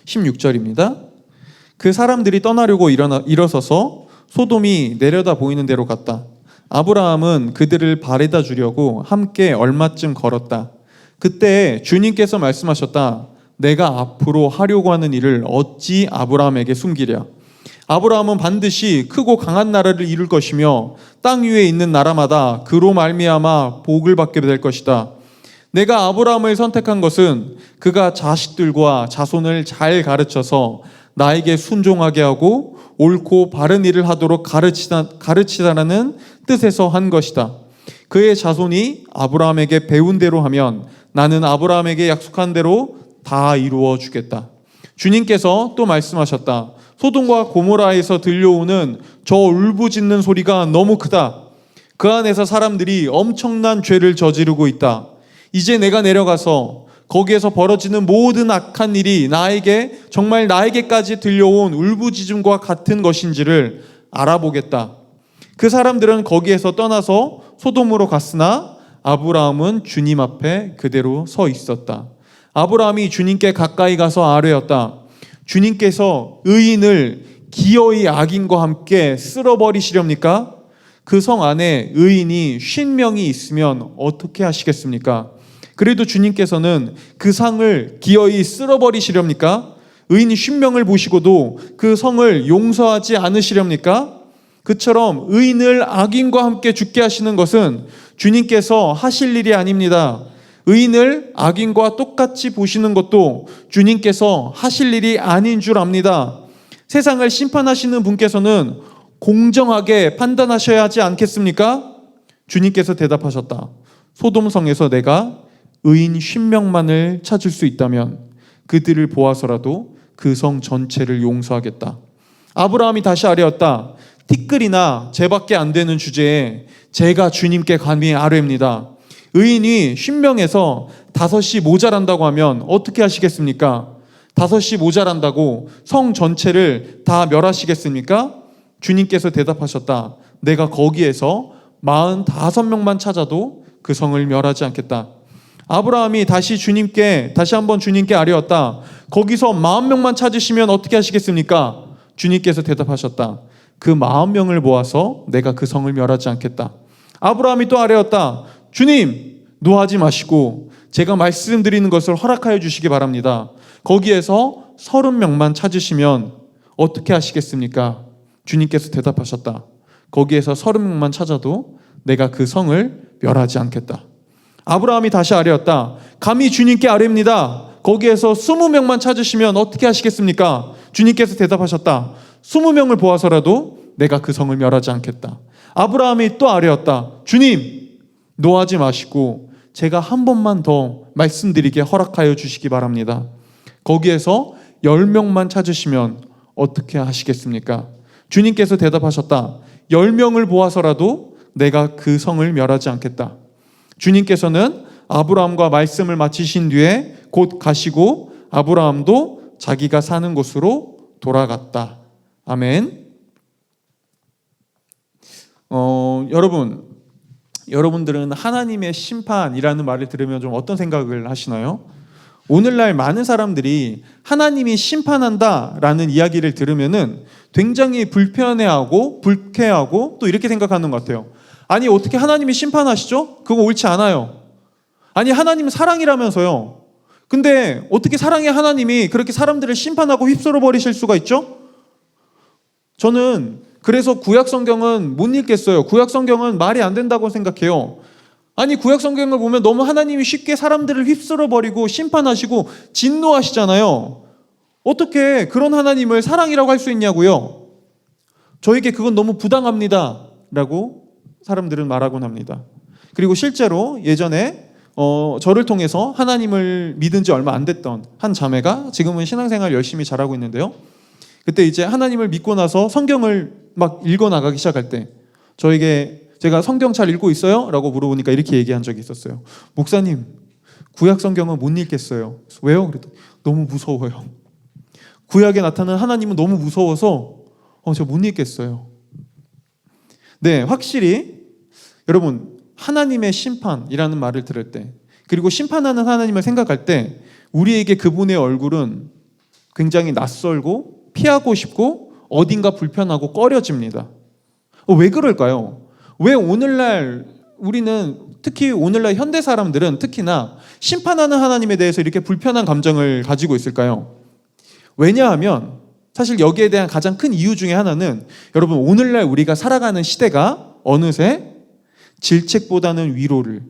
16절입니다. 그 사람들이 떠나려고 일어서서 소돔이 내려다 보이는 데로 갔다. 아브라함은 그들을 바래다 주려고 함께 얼마쯤 걸었다. 그때 주님께서 말씀하셨다. 내가 앞으로 하려고 하는 일을 어찌 아브라함에게 숨기랴. 아브라함은 반드시 크고 강한 나라를 이룰 것이며 땅 위에 있는 나라마다 그로 말미암아 복을 받게 될 것이다. 내가 아브라함을 선택한 것은 그가 자식들과 자손을 잘 가르쳐서 나에게 순종하게 하고 옳고 바른 일을 하도록 가르치다라는 뜻에서 한 것이다. 그의 자손이 아브라함에게 배운 대로 하면 나는 아브라함에게 약속한 대로 다 이루어 주겠다. 주님께서 또 말씀하셨다. 소돔과 고모라에서 들려오는 저 울부짖는 소리가 너무 크다. 그 안에서 사람들이 엄청난 죄를 저지르고 있다. 이제 내가 내려가서 거기에서 벌어지는 모든 악한 일이 정말 나에게까지 들려온 울부짖음과 같은 것인지를 알아보겠다. 그 사람들은 거기에서 떠나서 소돔으로 갔으나 아브라함은 주님 앞에 그대로 서 있었다. 아브라함이 주님께 가까이 가서 아뢰었다. 주님께서 의인을 기어이 악인과 함께 쓸어버리시렵니까? 그 성 안에 의인이 50명이 있으면 어떻게 하시겠습니까? 그래도 주님께서는 그 상을 기어이 쓸어버리시렵니까? 의인 50명을 보시고도 그 성을 용서하지 않으시렵니까? 그처럼 의인을 악인과 함께 죽게 하시는 것은 주님께서 하실 일이 아닙니다. 의인을 악인과 똑같이 보시는 것도 주님께서 하실 일이 아닌 줄 압니다. 세상을 심판하시는 분께서는 공정하게 판단하셔야 하지 않겠습니까? 주님께서 대답하셨다. 소돔성에서 내가 의인 10명만을 찾을 수 있다면 그들을 보아서라도 그 성 전체를 용서하겠다. 아브라함이 다시 아뢰었다. 티끌이나 재밖에 안 되는 주제에 제가 주님께 감히 아뢰입니다. 의인이 10명에서 5이 모자란다고 하면 어떻게 하시겠습니까? 5이 모자란다고 성 전체를 다 멸하시겠습니까? 주님께서 대답하셨다. 내가 거기에서 45명만 찾아도 그 성을 멸하지 않겠다. 아브라함이 다시 한번 주님께 아뢰었다. 거기서 40명만 찾으시면 어떻게 하시겠습니까? 주님께서 대답하셨다. 그 40명을 모아서 내가 그 성을 멸하지 않겠다. 아브라함이 또 아뢰었다. 주님, 노하지 마시고 제가 말씀드리는 것을 허락하여 주시기 바랍니다. 거기에서 30명만 찾으시면 어떻게 하시겠습니까? 주님께서 대답하셨다. 거기에서 30명만 찾아도 내가 그 성을 멸하지 않겠다. 아브라함이 다시 아뢰었다. 감히 주님께 아뢰입니다. 거기에서 20명만 찾으시면 어떻게 하시겠습니까? 주님께서 대답하셨다. 20명을 보아서라도 내가 그 성을 멸하지 않겠다. 아브라함이 또 아뢰었다. 주님, 노하지 마시고 제가 한 번만 더 말씀드리게 허락하여 주시기 바랍니다. 거기에서 10명만 찾으시면 어떻게 하시겠습니까? 주님께서 대답하셨다. 10명을 보아서라도 내가 그 성을 멸하지 않겠다. 주님께서는 아브라함과 말씀을 마치신 뒤에 곧 가시고 아브라함도 자기가 사는 곳으로 돌아갔다. 아멘. 여러분들은 하나님의 심판이라는 말을 들으면 좀 어떤 생각을 하시나요? 오늘날 많은 사람들이 하나님이 심판한다라는 이야기를 들으면은 굉장히 불편해하고 불쾌하고 또 이렇게 생각하는 것 같아요. 아니, 어떻게 하나님이 심판하시죠? 그거 옳지 않아요. 아니, 하나님은 사랑이라면서요. 근데 어떻게 사랑의 하나님이 그렇게 사람들을 심판하고 휩쓸어 버리실 수가 있죠? 저는 그래서 구약 성경은 못 읽겠어요. 구약 성경은 말이 안 된다고 생각해요. 아니, 구약 성경을 보면 너무 하나님이 쉽게 사람들을 휩쓸어 버리고 심판하시고 진노하시잖아요. 어떻게 그런 하나님을 사랑이라고 할 수 있냐고요? 저에게 그건 너무 부당합니다 라고 사람들은 말하곤 합니다. 그리고 실제로 예전에 저를 통해서 하나님을 믿은 지 얼마 안 됐던 한 자매가 지금은 신앙생활 열심히 잘하고 있는데요. 그때 이제 하나님을 믿고 나서 성경을 막 읽어 나가기 시작할 때 저에게 제가 성경 잘 읽고 있어요? 라고 물어보니까 이렇게 얘기한 적이 있었어요. 목사님, 구약 성경은 못 읽겠어요. 왜요? 그랬더니 너무 무서워요. 구약에 나타나는 하나님은 너무 무서워서 제가 못 읽겠어요. 네, 확실히 여러분, 하나님의 심판이라는 말을 들을 때, 그리고 심판하는 하나님을 생각할 때 우리에게 그분의 얼굴은 굉장히 낯설고 피하고 싶고 어딘가 불편하고 꺼려집니다. 왜 그럴까요? 왜 오늘날 우리는 특히 오늘날 현대 사람들은 특히나 심판하는 하나님에 대해서 이렇게 불편한 감정을 가지고 있을까요? 왜냐하면 사실 여기에 대한 가장 큰 이유 중에 하나는 여러분 오늘날 우리가 살아가는 시대가 어느새 질책보다는 위로를,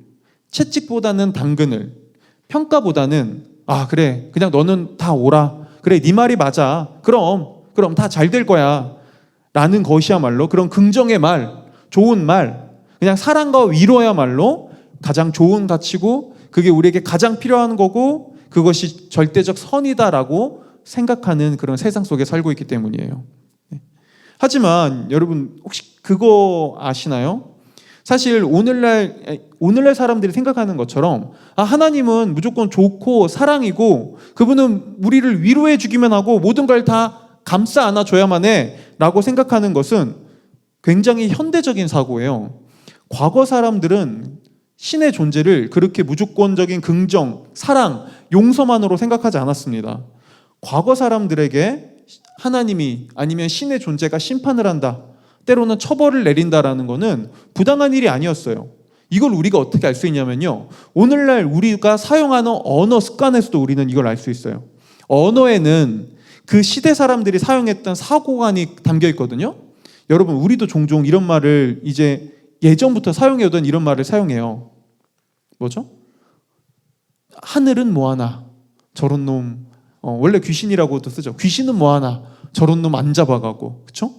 채찍보다는 당근을, 평가보다는 그래 그냥 너는 다 오라, 그래 네 말이 맞아, 그럼 다 잘 될 거야 라는 것이야말로 그런 긍정의 말, 좋은 말, 그냥 사랑과 위로야말로 가장 좋은 가치고 그게 우리에게 가장 필요한 거고 그것이 절대적 선이다라고 생각하는 그런 세상 속에 살고 있기 때문이에요. 하지만 여러분 혹시 그거 아시나요? 사실 오늘날 사람들이 생각하는 것처럼 하나님은 무조건 좋고 사랑이고 그분은 우리를 위로해 주기만 하고 모든 걸 다 감싸 안아줘야만 해 라고 생각하는 것은 굉장히 현대적인 사고예요. 과거 사람들은 신의 존재를 그렇게 무조건적인 긍정, 사랑, 용서만으로 생각하지 않았습니다. 과거 사람들에게 하나님이 아니면 신의 존재가 심판을 한다, 때로는 처벌을 내린다라는 것은 부당한 일이 아니었어요. 이걸 우리가 어떻게 알 수 있냐면요, 오늘날 우리가 사용하는 언어 습관에서도 우리는 이걸 알 수 있어요. 언어에는 그 시대 사람들이 사용했던 사고관이 담겨 있거든요. 여러분 우리도 종종 이런 말을 이제 예전부터 사용해오던 이런 말을 사용해요. 뭐죠? 하늘은 뭐하나 저런 놈, 원래 귀신이라고도 쓰죠. 귀신은 뭐하나 저런 놈 안 잡아가고, 그쵸?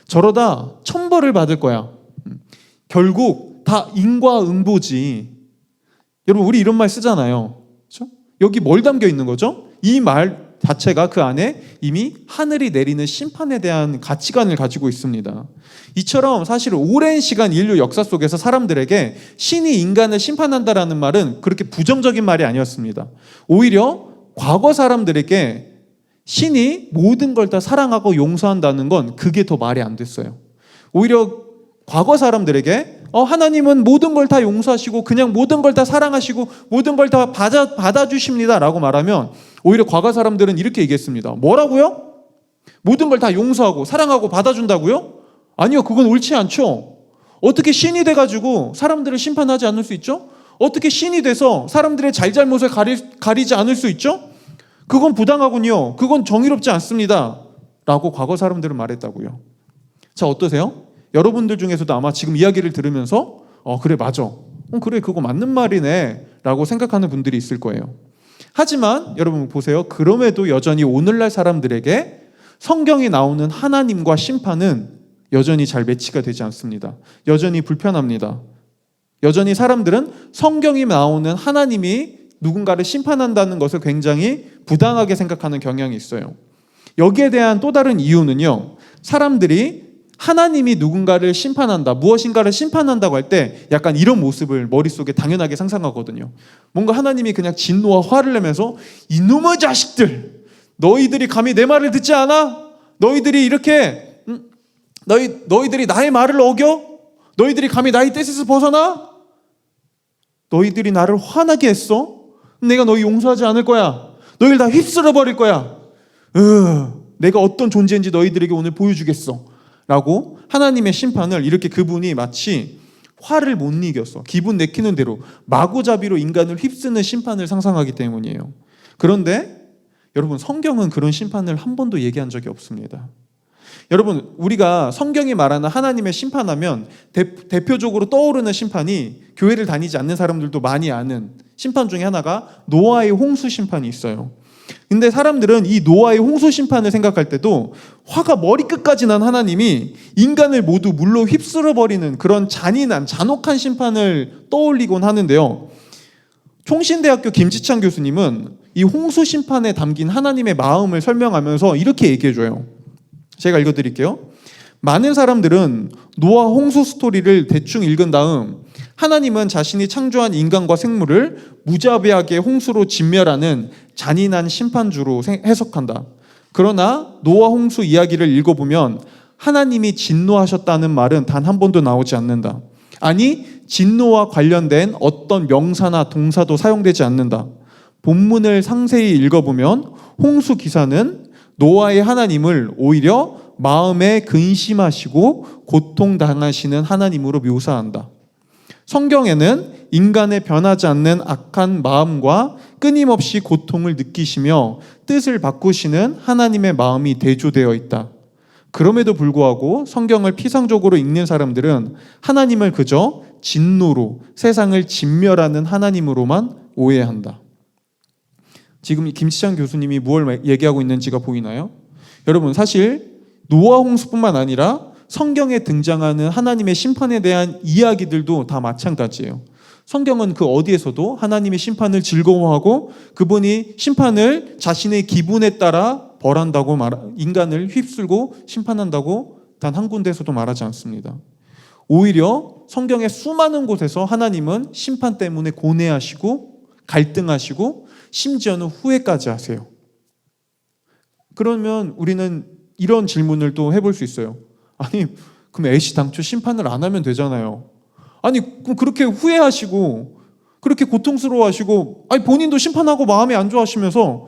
저러다 천벌을 받을 거야. 결국 다 인과응보지. 여러분 우리 이런 말 쓰잖아요, 그쵸? 여기 뭘 담겨 있는 거죠? 이 말 자체가 그 안에 이미 하늘이 내리는 심판에 대한 가치관을 가지고 있습니다. 이처럼 사실 오랜 시간 인류 역사 속에서 사람들에게 신이 인간을 심판한다라는 말은 그렇게 부정적인 말이 아니었습니다. 오히려 과거 사람들에게 신이 모든 걸 다 사랑하고 용서한다는 건 그게 더 말이 안 됐어요. 오히려 과거 사람들에게 하나님은 모든 걸 다 용서하시고 그냥 모든 걸 다 사랑하시고 모든 걸 다 받아주십니다 라고 말하면 오히려 과거 사람들은 이렇게 얘기했습니다. 뭐라고요? 모든 걸 다 용서하고 사랑하고 받아준다고요? 아니요, 그건 옳지 않죠. 어떻게 신이 돼가지고 사람들을 심판하지 않을 수 있죠? 어떻게 신이 돼서 사람들의 잘잘못을 가리지 않을 수 있죠? 그건 부당하군요. 그건 정의롭지 않습니다 라고 과거 사람들은 말했다고요. 자, 어떠세요? 여러분들 중에서도 아마 지금 이야기를 들으면서 그래 맞아, 그래 그거 맞는 말이네 라고 생각하는 분들이 있을 거예요. 하지만 여러분 보세요. 그럼에도 여전히 오늘날 사람들에게 성경에 나오는 하나님과 심판은 여전히 잘 매치가 되지 않습니다. 여전히 불편합니다. 여전히 사람들은 성경이 나오는 하나님이 누군가를 심판한다는 것을 굉장히 부당하게 생각하는 경향이 있어요. 여기에 대한 또 다른 이유는요, 사람들이 하나님이 누군가를 심판한다, 무엇인가를 심판한다고 할 때 약간 이런 모습을 머릿속에 당연하게 상상하거든요. 뭔가 하나님이 그냥 진노와 화를 내면서 이놈의 자식들, 너희들이 감히 내 말을 듣지 않아? 너희들이 이렇게 너희들이 나의 말을 어겨? 너희들이 감히 나의 뜻에서 벗어나? 너희들이 나를 화나게 했어? 내가 너희 용서하지 않을 거야. 너희를 다 휩쓸어 버릴 거야. 내가 어떤 존재인지 너희들에게 오늘 보여주겠어 라고 하나님의 심판을 이렇게 그분이 마치 화를 못 이겼어, 기분 내키는 대로 마구잡이로 인간을 휩쓰는 심판을 상상하기 때문이에요. 그런데 여러분 성경은 그런 심판을 한 번도 얘기한 적이 없습니다. 여러분 우리가 성경이 말하는 하나님의 심판하면 대표적으로 떠오르는 심판이 교회를 다니지 않는 사람들도 많이 아는 심판 중에 하나가 노아의 홍수 심판이 있어요. 근데 사람들은 이 노아의 홍수 심판을 생각할 때도 화가 머리끝까지 난 하나님이 인간을 모두 물로 휩쓸어버리는 그런 잔인한 잔혹한 심판을 떠올리곤 하는데요, 총신대학교 김지창 교수님은 이 홍수 심판에 담긴 하나님의 마음을 설명하면서 이렇게 얘기해줘요. 제가 읽어드릴게요. 많은 사람들은 노아 홍수 스토리를 대충 읽은 다음 하나님은 자신이 창조한 인간과 생물을 무자비하게 홍수로 진멸하는 잔인한 심판주로 해석한다. 그러나 노아 홍수 이야기를 읽어보면 하나님이 진노하셨다는 말은 단 한 번도 나오지 않는다. 아니, 진노와 관련된 어떤 명사나 동사도 사용되지 않는다. 본문을 상세히 읽어보면 홍수 기사는 노아의 하나님을 오히려 마음에 근심하시고 고통당하시는 하나님으로 묘사한다. 성경에는 인간의 변하지 않는 악한 마음과 끊임없이 고통을 느끼시며 뜻을 바꾸시는 하나님의 마음이 대조되어 있다. 그럼에도 불구하고 성경을 피상적으로 읽는 사람들은 하나님을 그저 진노로 세상을 진멸하는 하나님으로만 오해한다. 지금 김치찬 교수님이 무엇을 얘기하고 있는지가 보이나요? 여러분, 사실 노아 홍수뿐만 아니라 성경에 등장하는 하나님의 심판에 대한 이야기들도 다 마찬가지예요. 성경은 그 어디에서도 하나님의 심판을 즐거워하고 그분이 심판을 자신의 기분에 따라 벌한다고 인간을 휩쓸고 심판한다고 단 한 군데에서도 말하지 않습니다. 오히려 성경의 수많은 곳에서 하나님은 심판 때문에 고뇌하시고 갈등하시고 심지어는 후회까지 하세요. 그러면 우리는 이런 질문을 또 해볼 수 있어요. 아니, 그럼 애시당초 심판을 안 하면 되잖아요. 아니, 그럼 그렇게 후회하시고 그렇게 고통스러워하시고 아니 본인도 심판하고 마음이 안 좋아하시면서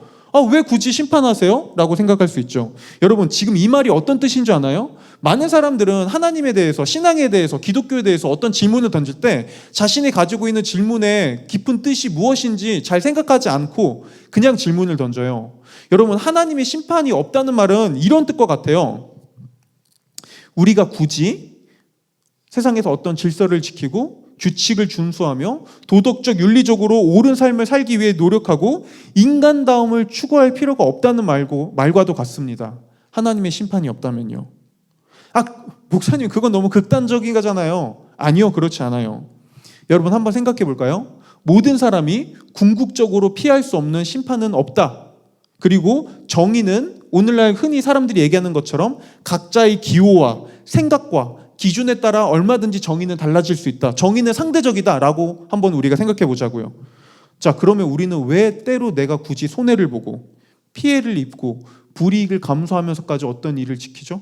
왜 굳이 심판하세요? 라고 생각할 수 있죠. 여러분, 지금 이 말이 어떤 뜻인 줄 아나요? 많은 사람들은 하나님에 대해서, 신앙에 대해서, 기독교에 대해서 어떤 질문을 던질 때 자신이 가지고 있는 질문의 깊은 뜻이 무엇인지 잘 생각하지 않고 그냥 질문을 던져요. 여러분, 하나님의 심판이 없다는 말은 이런 뜻과 같아요. 우리가 굳이 세상에서 어떤 질서를 지키고 규칙을 준수하며 도덕적 윤리적으로 옳은 삶을 살기 위해 노력하고 인간다움을 추구할 필요가 없다는 말과도 같습니다. 하나님의 심판이 없다면요. 목사님, 그건 너무 극단적인 거잖아요. 아니요, 그렇지 않아요. 여러분, 한번 생각해 볼까요? 모든 사람이 궁극적으로 피할 수 없는 심판은 없다. 그리고 정의는 오늘날 흔히 사람들이 얘기하는 것처럼 각자의 기호와 생각과 기준에 따라 얼마든지 정의는 달라질 수 있다. 정의는 상대적이다 라고 한번 우리가 생각해 보자고요. 자, 그러면 우리는 왜 때로 내가 굳이 손해를 보고 피해를 입고 불이익을 감수하면서까지 어떤 일을 지키죠?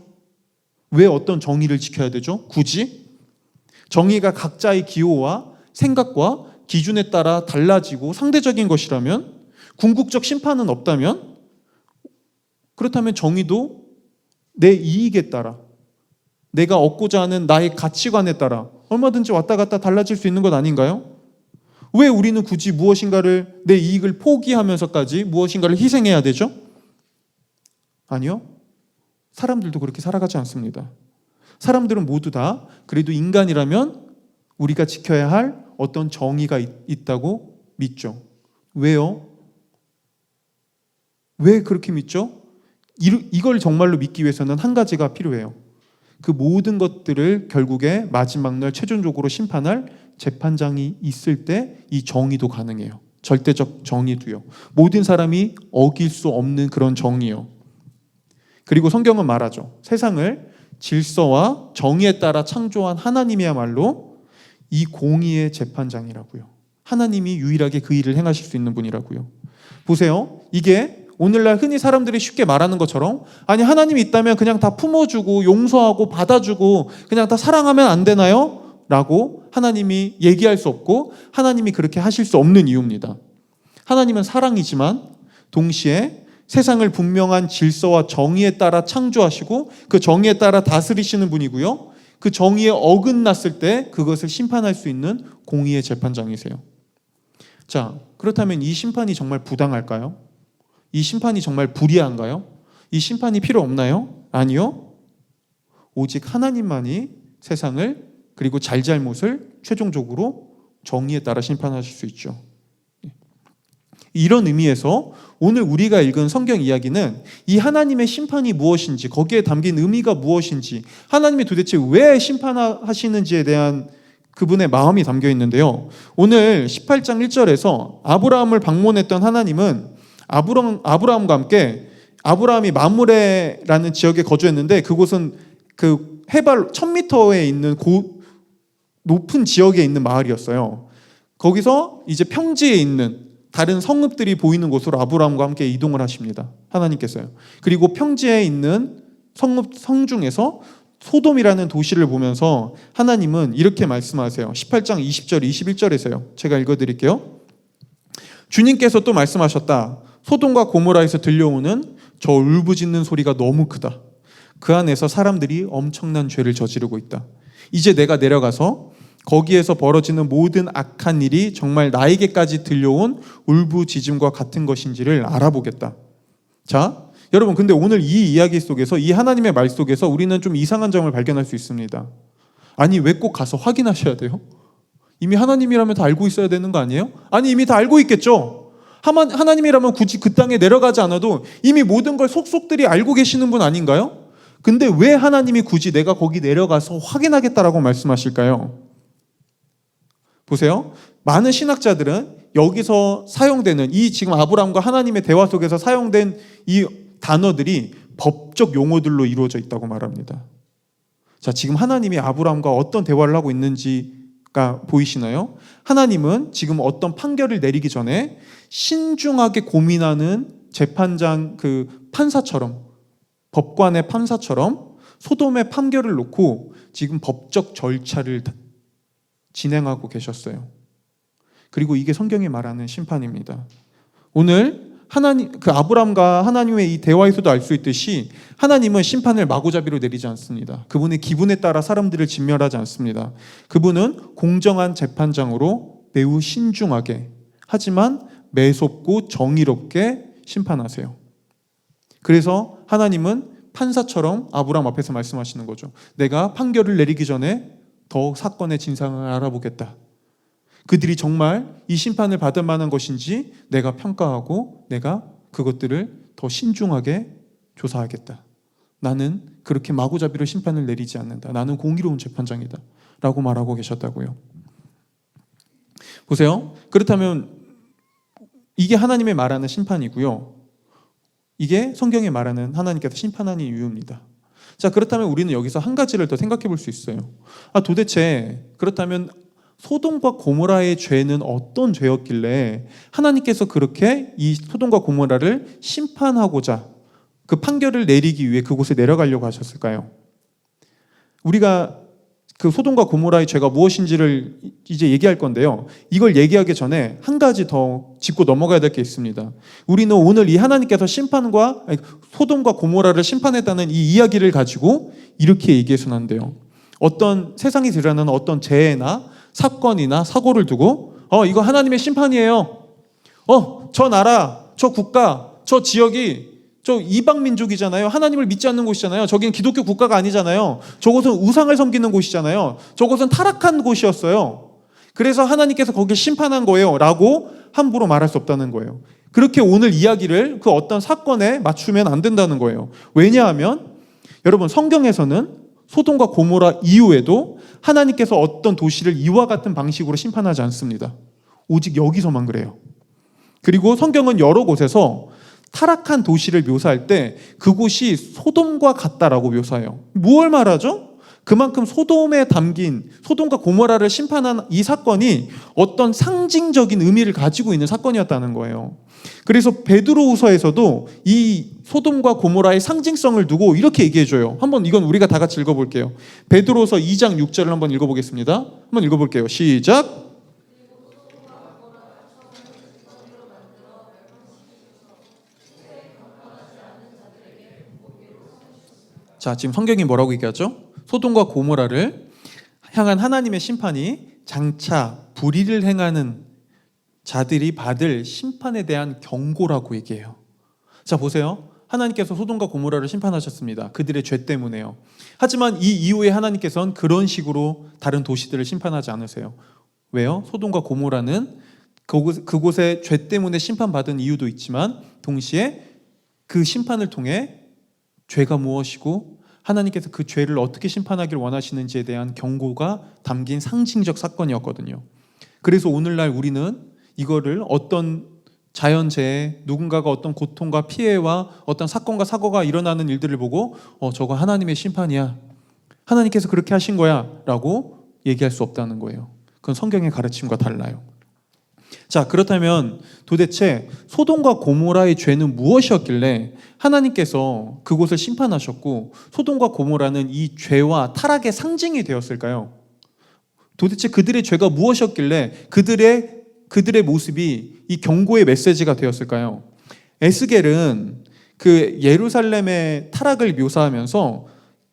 왜 어떤 정의를 지켜야 되죠? 굳이? 정의가 각자의 기호와 생각과 기준에 따라 달라지고 상대적인 것이라면, 궁극적 심판은 없다면, 그렇다면 정의도 내 이익에 따라, 내가 얻고자 하는 나의 가치관에 따라 얼마든지 왔다 갔다 달라질 수 있는 것 아닌가요? 왜 우리는 굳이 무엇인가를, 내 이익을 포기하면서까지 무엇인가를 희생해야 되죠? 아니요. 사람들도 그렇게 살아가지 않습니다. 사람들은 모두 다 그래도 인간이라면 우리가 지켜야 할 어떤 정의가 있다고 믿죠. 왜요? 왜 그렇게 믿죠? 이걸 정말로 믿기 위해서는 한 가지가 필요해요. 그 모든 것들을 결국에 마지막 날 최종적으로 심판할 재판장이 있을 때 이 정의도 가능해요. 절대적 정의도요. 모든 사람이 어길 수 없는 그런 정의요. 그리고 성경은 말하죠. 세상을 질서와 정의에 따라 창조한 하나님이야말로 이 공의의 재판장이라고요. 하나님이 유일하게 그 일을 행하실 수 있는 분이라고요. 보세요. 이게 오늘날 흔히 사람들이 쉽게 말하는 것처럼, 아니 하나님이 있다면 그냥 다 품어주고 용서하고 받아주고 그냥 다 사랑하면 안 되나요? 라고 하나님이 얘기할 수 없고 하나님이 그렇게 하실 수 없는 이유입니다. 하나님은 사랑이지만 동시에 세상을 분명한 질서와 정의에 따라 창조하시고 그 정의에 따라 다스리시는 분이고요. 그 정의에 어긋났을 때 그것을 심판할 수 있는 공의의 재판장이세요. 자, 그렇다면 이 심판이 정말 부당할까요? 이 심판이 정말 불의한가요? 이 심판이 필요 없나요? 아니요. 오직 하나님만이 세상을 그리고 잘잘못을 최종적으로 정의에 따라 심판하실 수 있죠. 이런 의미에서 오늘 우리가 읽은 성경 이야기는 이 하나님의 심판이 무엇인지, 거기에 담긴 의미가 무엇인지, 하나님이 도대체 왜 심판하시는지에 대한 그분의 마음이 담겨 있는데요. 오늘 18장 1절에서 아브라함을 방문했던 하나님은 아브라함과 함께, 아브라함이 마므레라는 지역에 거주했는데 그곳은 그 해발 1000m에 있는 높은 지역에 있는 마을이었어요. 거기서 이제 평지에 있는 다른 성읍들이 보이는 곳으로 아브라함과 함께 이동을 하십니다. 하나님께서요. 그리고 평지에 있는 성 중에서 소돔이라는 도시를 보면서 하나님은 이렇게 말씀하세요. 18장 20절, 21절에서요. 제가 읽어드릴게요. 주님께서 또 말씀하셨다. 소돔과 고모라에서 들려오는 저 울부짖는 소리가 너무 크다. 그 안에서 사람들이 엄청난 죄를 저지르고 있다. 이제 내가 내려가서 거기에서 벌어지는 모든 악한 일이 정말 나에게까지 들려온 울부짖음과 같은 것인지를 알아보겠다. 자, 여러분, 근데 오늘 이 이야기 속에서, 이 하나님의 말 속에서 우리는 좀 이상한 점을 발견할 수 있습니다. 아니, 왜 꼭 가서 확인하셔야 돼요? 이미 하나님이라면 다 알고 있어야 되는 거 아니에요? 아니, 이미 다 알고 있겠죠? 하나님이라면 굳이 그 땅에 내려가지 않아도 이미 모든 걸 속속들이 알고 계시는 분 아닌가요? 근데 왜 하나님이 굳이 내가 거기 내려가서 확인하겠다라고 말씀하실까요? 보세요. 많은 신학자들은 여기서 사용되는 이 지금 아브라함과 하나님의 대화 속에서 사용된 이 단어들이 법적 용어들로 이루어져 있다고 말합니다. 자, 지금 하나님이 아브라함과 어떤 대화를 하고 있는지가 보이시나요? 하나님은 지금 어떤 판결을 내리기 전에 신중하게 고민하는 재판장 그 판사처럼, 법관의 판사처럼 소돔의 판결을 놓고 지금 법적 절차를 진행하고 계셨어요. 그리고 이게 성경이 말하는 심판입니다. 오늘 그 아브람과 하나님의 이 대화에서도 알 수 있듯이 하나님은 심판을 마구잡이로 내리지 않습니다. 그분의 기분에 따라 사람들을 진멸하지 않습니다. 그분은 공정한 재판장으로 매우 신중하게, 하지만 매섭고 정의롭게 심판하세요. 그래서 하나님은 판사처럼 아브람 앞에서 말씀하시는 거죠. 내가 판결을 내리기 전에 더 사건의 진상을 알아보겠다. 그들이 정말 이 심판을 받을 만한 것인지 내가 평가하고 내가 그것들을 더 신중하게 조사하겠다. 나는 그렇게 마구잡이로 심판을 내리지 않는다. 나는 공의로운 재판장이다. 라고 말하고 계셨다고요. 보세요. 그렇다면 이게 하나님의 말하는 심판이고요. 이게 성경이 말하는 하나님께서 심판하는 이유입니다. 자, 그렇다면 우리는 여기서 한 가지를 더 생각해 볼 수 있어요. 도대체 그렇다면 소돔과 고모라의 죄는 어떤 죄였길래 하나님께서 그렇게 이 소돔과 고모라를 심판하고자 그 판결을 내리기 위해 그곳에 내려가려고 하셨을까요? 우리가 그 소돔과 고모라의 죄가 무엇인지를 이제 얘기할 건데요. 이걸 얘기하기 전에 한 가지 더 짚고 넘어가야 될 게 있습니다. 우리는 오늘 이 하나님께서 소돔과 고모라를 심판했다는 이 이야기를 가지고 이렇게 얘기해서는 안 돼요. 어떤 세상이 드러나는 어떤 재해나 사건이나 사고를 두고 이거 하나님의 심판이에요. 저 나라, 저 국가, 저 지역이 저 이방 민족이잖아요. 하나님을 믿지 않는 곳이잖아요. 저긴 기독교 국가가 아니잖아요. 저곳은 우상을 섬기는 곳이잖아요. 저곳은 타락한 곳이었어요. 그래서 하나님께서 거기를 심판한 거예요. 라고 함부로 말할 수 없다는 거예요. 그렇게 오늘 이야기를 그 어떤 사건에 맞추면 안 된다는 거예요. 왜냐하면 여러분, 성경에서는 소돔과 고모라 이후에도 하나님께서 어떤 도시를 이와 같은 방식으로 심판하지 않습니다. 오직 여기서만 그래요. 그리고 성경은 여러 곳에서 타락한 도시를 묘사할 때 그곳이 소돔과 같다라고 묘사해요. 무엇을 말하죠? 그만큼 소돔에 담긴 소돔과 고모라를 심판한 이 사건이 어떤 상징적인 의미를 가지고 있는 사건이었다는 거예요. 그래서 베드로후서에서도 이 소돔과 고모라의 상징성을 두고 이렇게 얘기해줘요. 한번 이건 우리가 다 같이 읽어볼게요. 베드로후서 2장 6절을 한번 읽어보겠습니다. 한번 읽어볼게요. 시작. 자, 지금 성경이 뭐라고 얘기하죠? 소돔과 고모라를 향한 하나님의 심판이 장차 불의를 행하는 자들이 받을 심판에 대한 경고라고 얘기해요. 자, 보세요. 하나님께서 소돔과 고모라를 심판하셨습니다. 그들의 죄 때문에요. 하지만 이 이후에 하나님께서는 그런 식으로 다른 도시들을 심판하지 않으세요. 왜요? 소돔과 고모라는 그곳의 죄 때문에 심판받은 이유도 있지만 동시에 그 심판을 통해 죄가 무엇이고 하나님께서 그 죄를 어떻게 심판하기를 원하시는지에 대한 경고가 담긴 상징적 사건이었거든요. 그래서 오늘날 우리는 이거를 어떤 자연재해, 누군가가 어떤 고통과 피해와 어떤 사건과 사고가 일어나는 일들을 보고 저거 하나님의 심판이야, 하나님께서 그렇게 하신 거야 라고 얘기할 수 없다는 거예요. 그건 성경의 가르침과 달라요. 자, 그렇다면 도대체 소돔과 고모라의 죄는 무엇이었길래 하나님께서 그곳을 심판하셨고 소돔과 고모라는 이 죄와 타락의 상징이 되었을까요? 도대체 그들의 죄가 무엇이었길래 그들의 모습이 이 경고의 메시지가 되었을까요? 에스겔은 그 예루살렘의 타락을 묘사하면서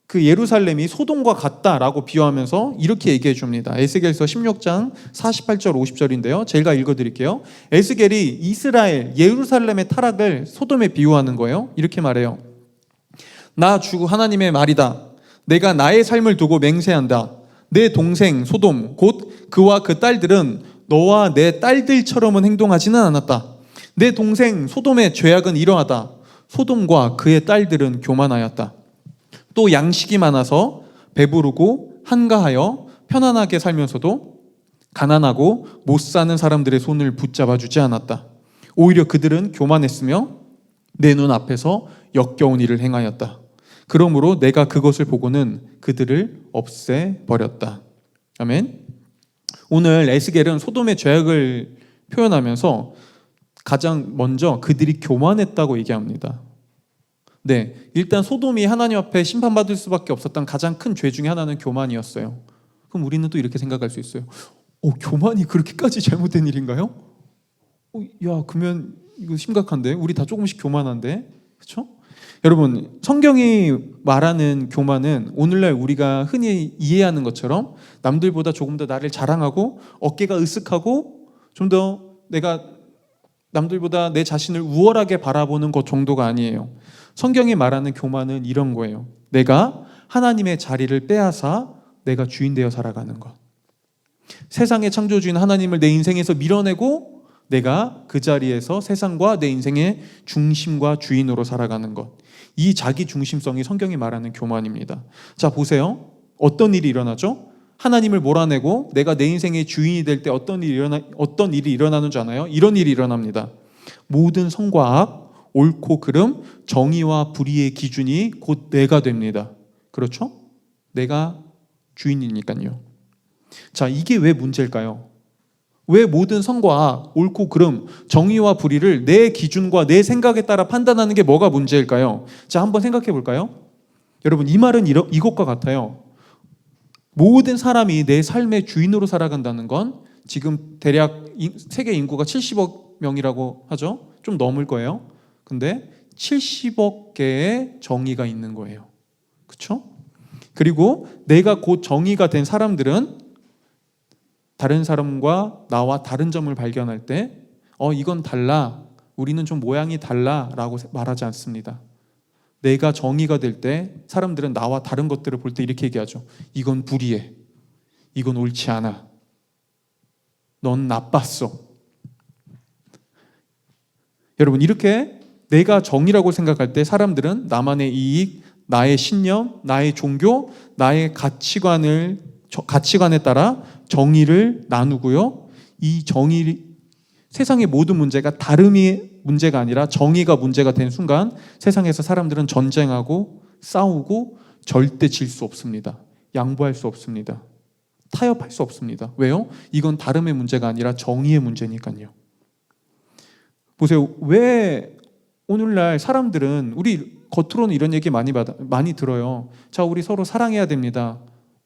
그 예루살렘이 소돔과 같다라고 비유하면서 이렇게 얘기해 줍니다. 에스겔서 16장 48절 50절인데요. 제가 읽어드릴게요. 에스겔이 이스라엘 예루살렘의 타락을 소돔에 비유하는 거예요. 이렇게 말해요. 나 주 하나님의 말이다. 내가 나의 삶을 두고 맹세한다. 내 동생 소돔 곧 그와 그 딸들은 너와 내 딸들처럼은 행동하지는 않았다. 내 동생 소돔의 죄악은 이러하다. 소돔과 그의 딸들은 교만하였다. 또 양식이 많아서 배부르고 한가하여 편안하게 살면서도 가난하고 못 사는 사람들의 손을 붙잡아 주지 않았다. 오히려 그들은 교만했으며 내 눈 앞에서 역겨운 일을 행하였다. 그러므로 내가 그것을 보고는 그들을 없애버렸다. 아멘. 오늘 에스겔은 소돔의 죄악을 표현하면서 가장 먼저 그들이 교만했다고 얘기합니다. 네, 일단 소돔이 하나님 앞에 심판받을 수밖에 없었던 가장 큰 죄 중에 하나는 교만이었어요. 그럼 우리는 또 이렇게 생각할 수 있어요. 교만이 그렇게까지 잘못된 일인가요? 야, 그러면 이거 심각한데? 우리 다 조금씩 교만한데? 그렇죠? 여러분, 성경이 말하는 교만은 오늘날 우리가 흔히 이해하는 것처럼 남들보다 조금 더 나를 자랑하고 어깨가 으쓱하고 좀 더 내가 남들보다 내 자신을 우월하게 바라보는 것 정도가 아니에요. 성경이 말하는 교만은 이런 거예요. 내가 하나님의 자리를 빼앗아 내가 주인 되어 살아가는 것. 세상의 창조주인 하나님을 내 인생에서 밀어내고 내가 그 자리에서 세상과 내 인생의 중심과 주인으로 살아가는 것. 이 자기 중심성이 성경이 말하는 교만입니다. 자, 보세요. 어떤 일이 일어나죠? 하나님을 몰아내고 내가 내 인생의 주인이 될 때 어떤 일이 일어나는 줄 아나요? 이런 일이 일어납니다. 모든 선과 악, 옳고 그름, 정의와 불의의 기준이 곧 내가 됩니다. 그렇죠? 내가 주인이니까요. 자, 이게 왜 문제일까요? 왜 모든 선과 악, 옳고 그름, 정의와 불의를 내 기준과 내 생각에 따라 판단하는 게 뭐가 문제일까요? 자, 한번 생각해 볼까요? 여러분, 이 말은 이것과 같아요. 모든 사람이 내 삶의 주인으로 살아간다는 건 지금 대략 세계 인구가 70억 명이라고 하죠. 좀 넘을 거예요. 근데 70억 개의 정의가 있는 거예요. 그렇죠? 그리고 내가 곧 정의가 된 사람들은 다른 사람과 나와 다른 점을 발견할 때 이건 달라. 우리는 좀 모양이 달라 라고 말하지 않습니다. 내가 정의가 될 때 사람들은 나와 다른 것들을 볼 때 이렇게 얘기하죠. 이건 불의해. 이건 옳지 않아. 넌 나빴어. 여러분, 이렇게 내가 정의라고 생각할 때 사람들은 나만의 이익, 나의 신념, 나의 종교, 나의 가치관에 따라 정의를 나누고요. 이 세상의 모든 문제가 다름이 문제가 아니라 정의가 문제가 된 순간 세상에서 사람들은 전쟁하고 싸우고 절대 질 수 없습니다. 양보할 수 없습니다. 타협할 수 없습니다. 왜요? 이건 다름의 문제가 아니라 정의의 문제니까요. 보세요. 왜 오늘날 사람들은 우리 겉으로는 이런 얘기 많이 들어요. 자, 우리 서로 사랑해야 됩니다.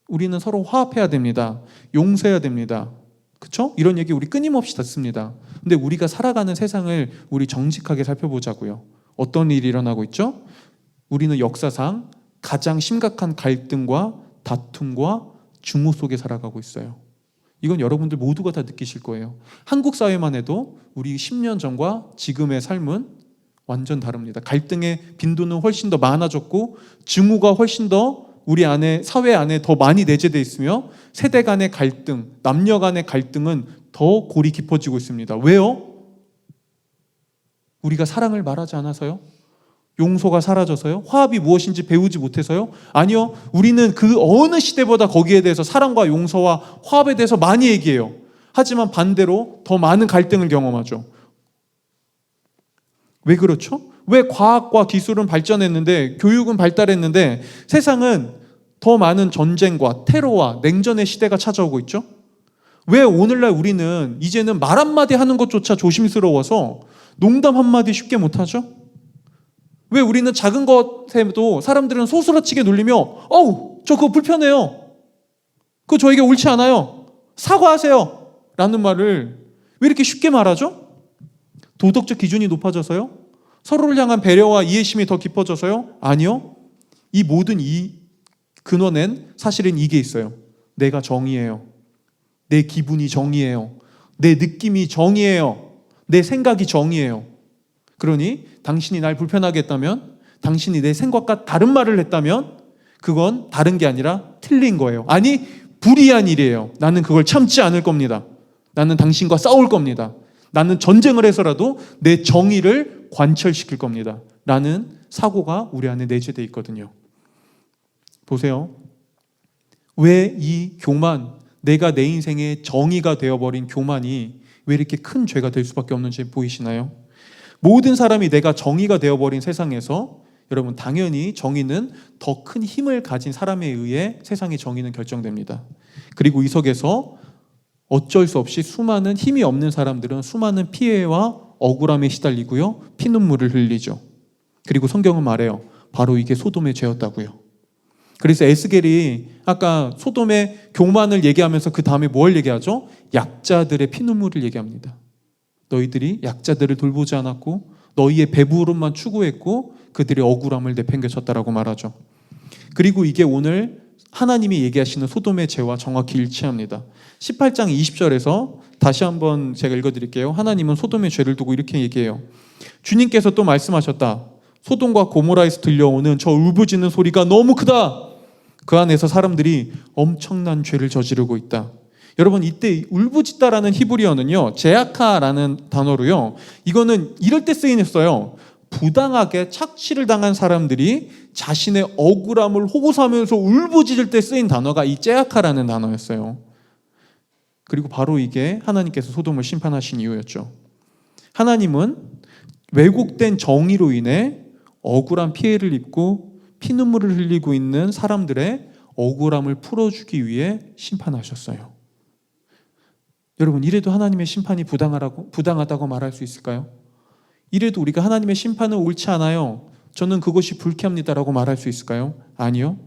우리는 서로 화합해야 됩니다. 용서해야 됩니다. 그렇죠? 이런 얘기 우리 끊임없이 듣습니다. 근데 우리가 살아가는 세상을 우리 정직하게 살펴보자고요. 어떤 일이 일어나고 있죠? 우리는 역사상 가장 심각한 갈등과 다툼과 증오 속에 살아가고 있어요. 이건 여러분들 모두가 다 느끼실 거예요. 한국 사회만 해도 우리 10년 전과 지금의 삶은 완전 다릅니다. 갈등의 빈도는 훨씬 더 많아졌고 증오가 훨씬 더 우리 안에 사회 안에 더 많이 내재되어 있으며 세대 간의 갈등, 남녀 간의 갈등은 더 골이 깊어지고 있습니다. 왜요? 우리가 사랑을 말하지 않아서요? 용서가 사라져서요? 화합이 무엇인지 배우지 못해서요? 아니요. 우리는 그 어느 시대보다 거기에 대해서 사랑과 용서와 화합에 대해서 많이 얘기해요. 하지만 반대로 더 많은 갈등을 경험하죠. 왜 그렇죠? 왜 과학과 기술은 발전했는데 교육은 발달했는데 세상은 더 많은 전쟁과 테러와 냉전의 시대가 찾아오고 있죠? 왜 오늘날 우리는 이제는 말 한마디 하는 것조차 조심스러워서 농담 한마디 쉽게 못하죠? 왜 우리는 작은 것에도 사람들은 소스라치게 놀리며 저 그거 불편해요. 그거 저에게 옳지 않아요. 사과하세요. 라는 말을 왜 이렇게 쉽게 말하죠? 도덕적 기준이 높아져서요? 서로를 향한 배려와 이해심이 더 깊어져서요? 아니요. 이 모든 이 근원엔 사실은 이게 있어요. 내가 정의예요. 내 기분이 정의예요. 내 느낌이 정의예요. 내 생각이 정의예요. 그러니 당신이 날 불편하게 했다면, 당신이 내 생각과 다른 말을 했다면 그건 다른 게 아니라 틀린 거예요. 아니, 불이한 일이에요. 나는 그걸 참지 않을 겁니다. 나는 당신과 싸울 겁니다. 나는 전쟁을 해서라도 내 정의를 관철시킬 겁니다. 라는 사고가 우리 안에 내재되어 있거든요. 보세요. 왜 이 교만, 내가 내 인생의 정의가 되어버린 교만이 왜 이렇게 큰 죄가 될 수밖에 없는지 보이시나요? 모든 사람이 내가 정의가 되어버린 세상에서 여러분 당연히 정의는 더 큰 힘을 가진 사람에 의해 세상의 정의는 결정됩니다. 그리고 이 속에서 어쩔 수 없이 수많은 힘이 없는 사람들은 수많은 피해와 억울함에 시달리고요. 피눈물을 흘리죠. 그리고 성경은 말해요. 바로 이게 소돔의 죄였다고요. 그래서 에스겔이 아까 소돔의 교만을 얘기하면서 그 다음에 뭘 얘기하죠? 약자들의 피눈물을 얘기합니다. 너희들이 약자들을 돌보지 않았고 너희의 배부름만 추구했고 그들의 억울함을 내팽개쳤다라고 말하죠. 그리고 이게 오늘 하나님이 얘기하시는 소돔의 죄와 정확히 일치합니다. 18장 20절에서 다시 한번 제가 읽어드릴게요. 하나님은 소돔의 죄를 두고 이렇게 얘기해요. 주님께서 또 말씀하셨다. 소돔과 고모라에서 들려오는 저 울부짖는 소리가 너무 크다. 그 안에서 사람들이 엄청난 죄를 저지르고 있다. 여러분 이때 울부짖다라는 히브리어는요. 제아카라는 단어로요. 이거는 이럴 때 쓰이는어요. 부당하게 착취를 당한 사람들이 자신의 억울함을 호소하면서 울부짖을 때 쓰인 단어가 이 제아카라는 단어였어요. 그리고 바로 이게 하나님께서 소돔을 심판하신 이유였죠. 하나님은 왜곡된 정의로 인해 억울한 피해를 입고 피눈물을 흘리고 있는 사람들의 억울함을 풀어주기 위해 심판하셨어요. 여러분 이래도 하나님의 심판이 부당하다고 말할 수 있을까요? 이래도 우리가 하나님의 심판은 옳지 않아요. 저는 그것이 불쾌합니다라고 말할 수 있을까요? 아니요.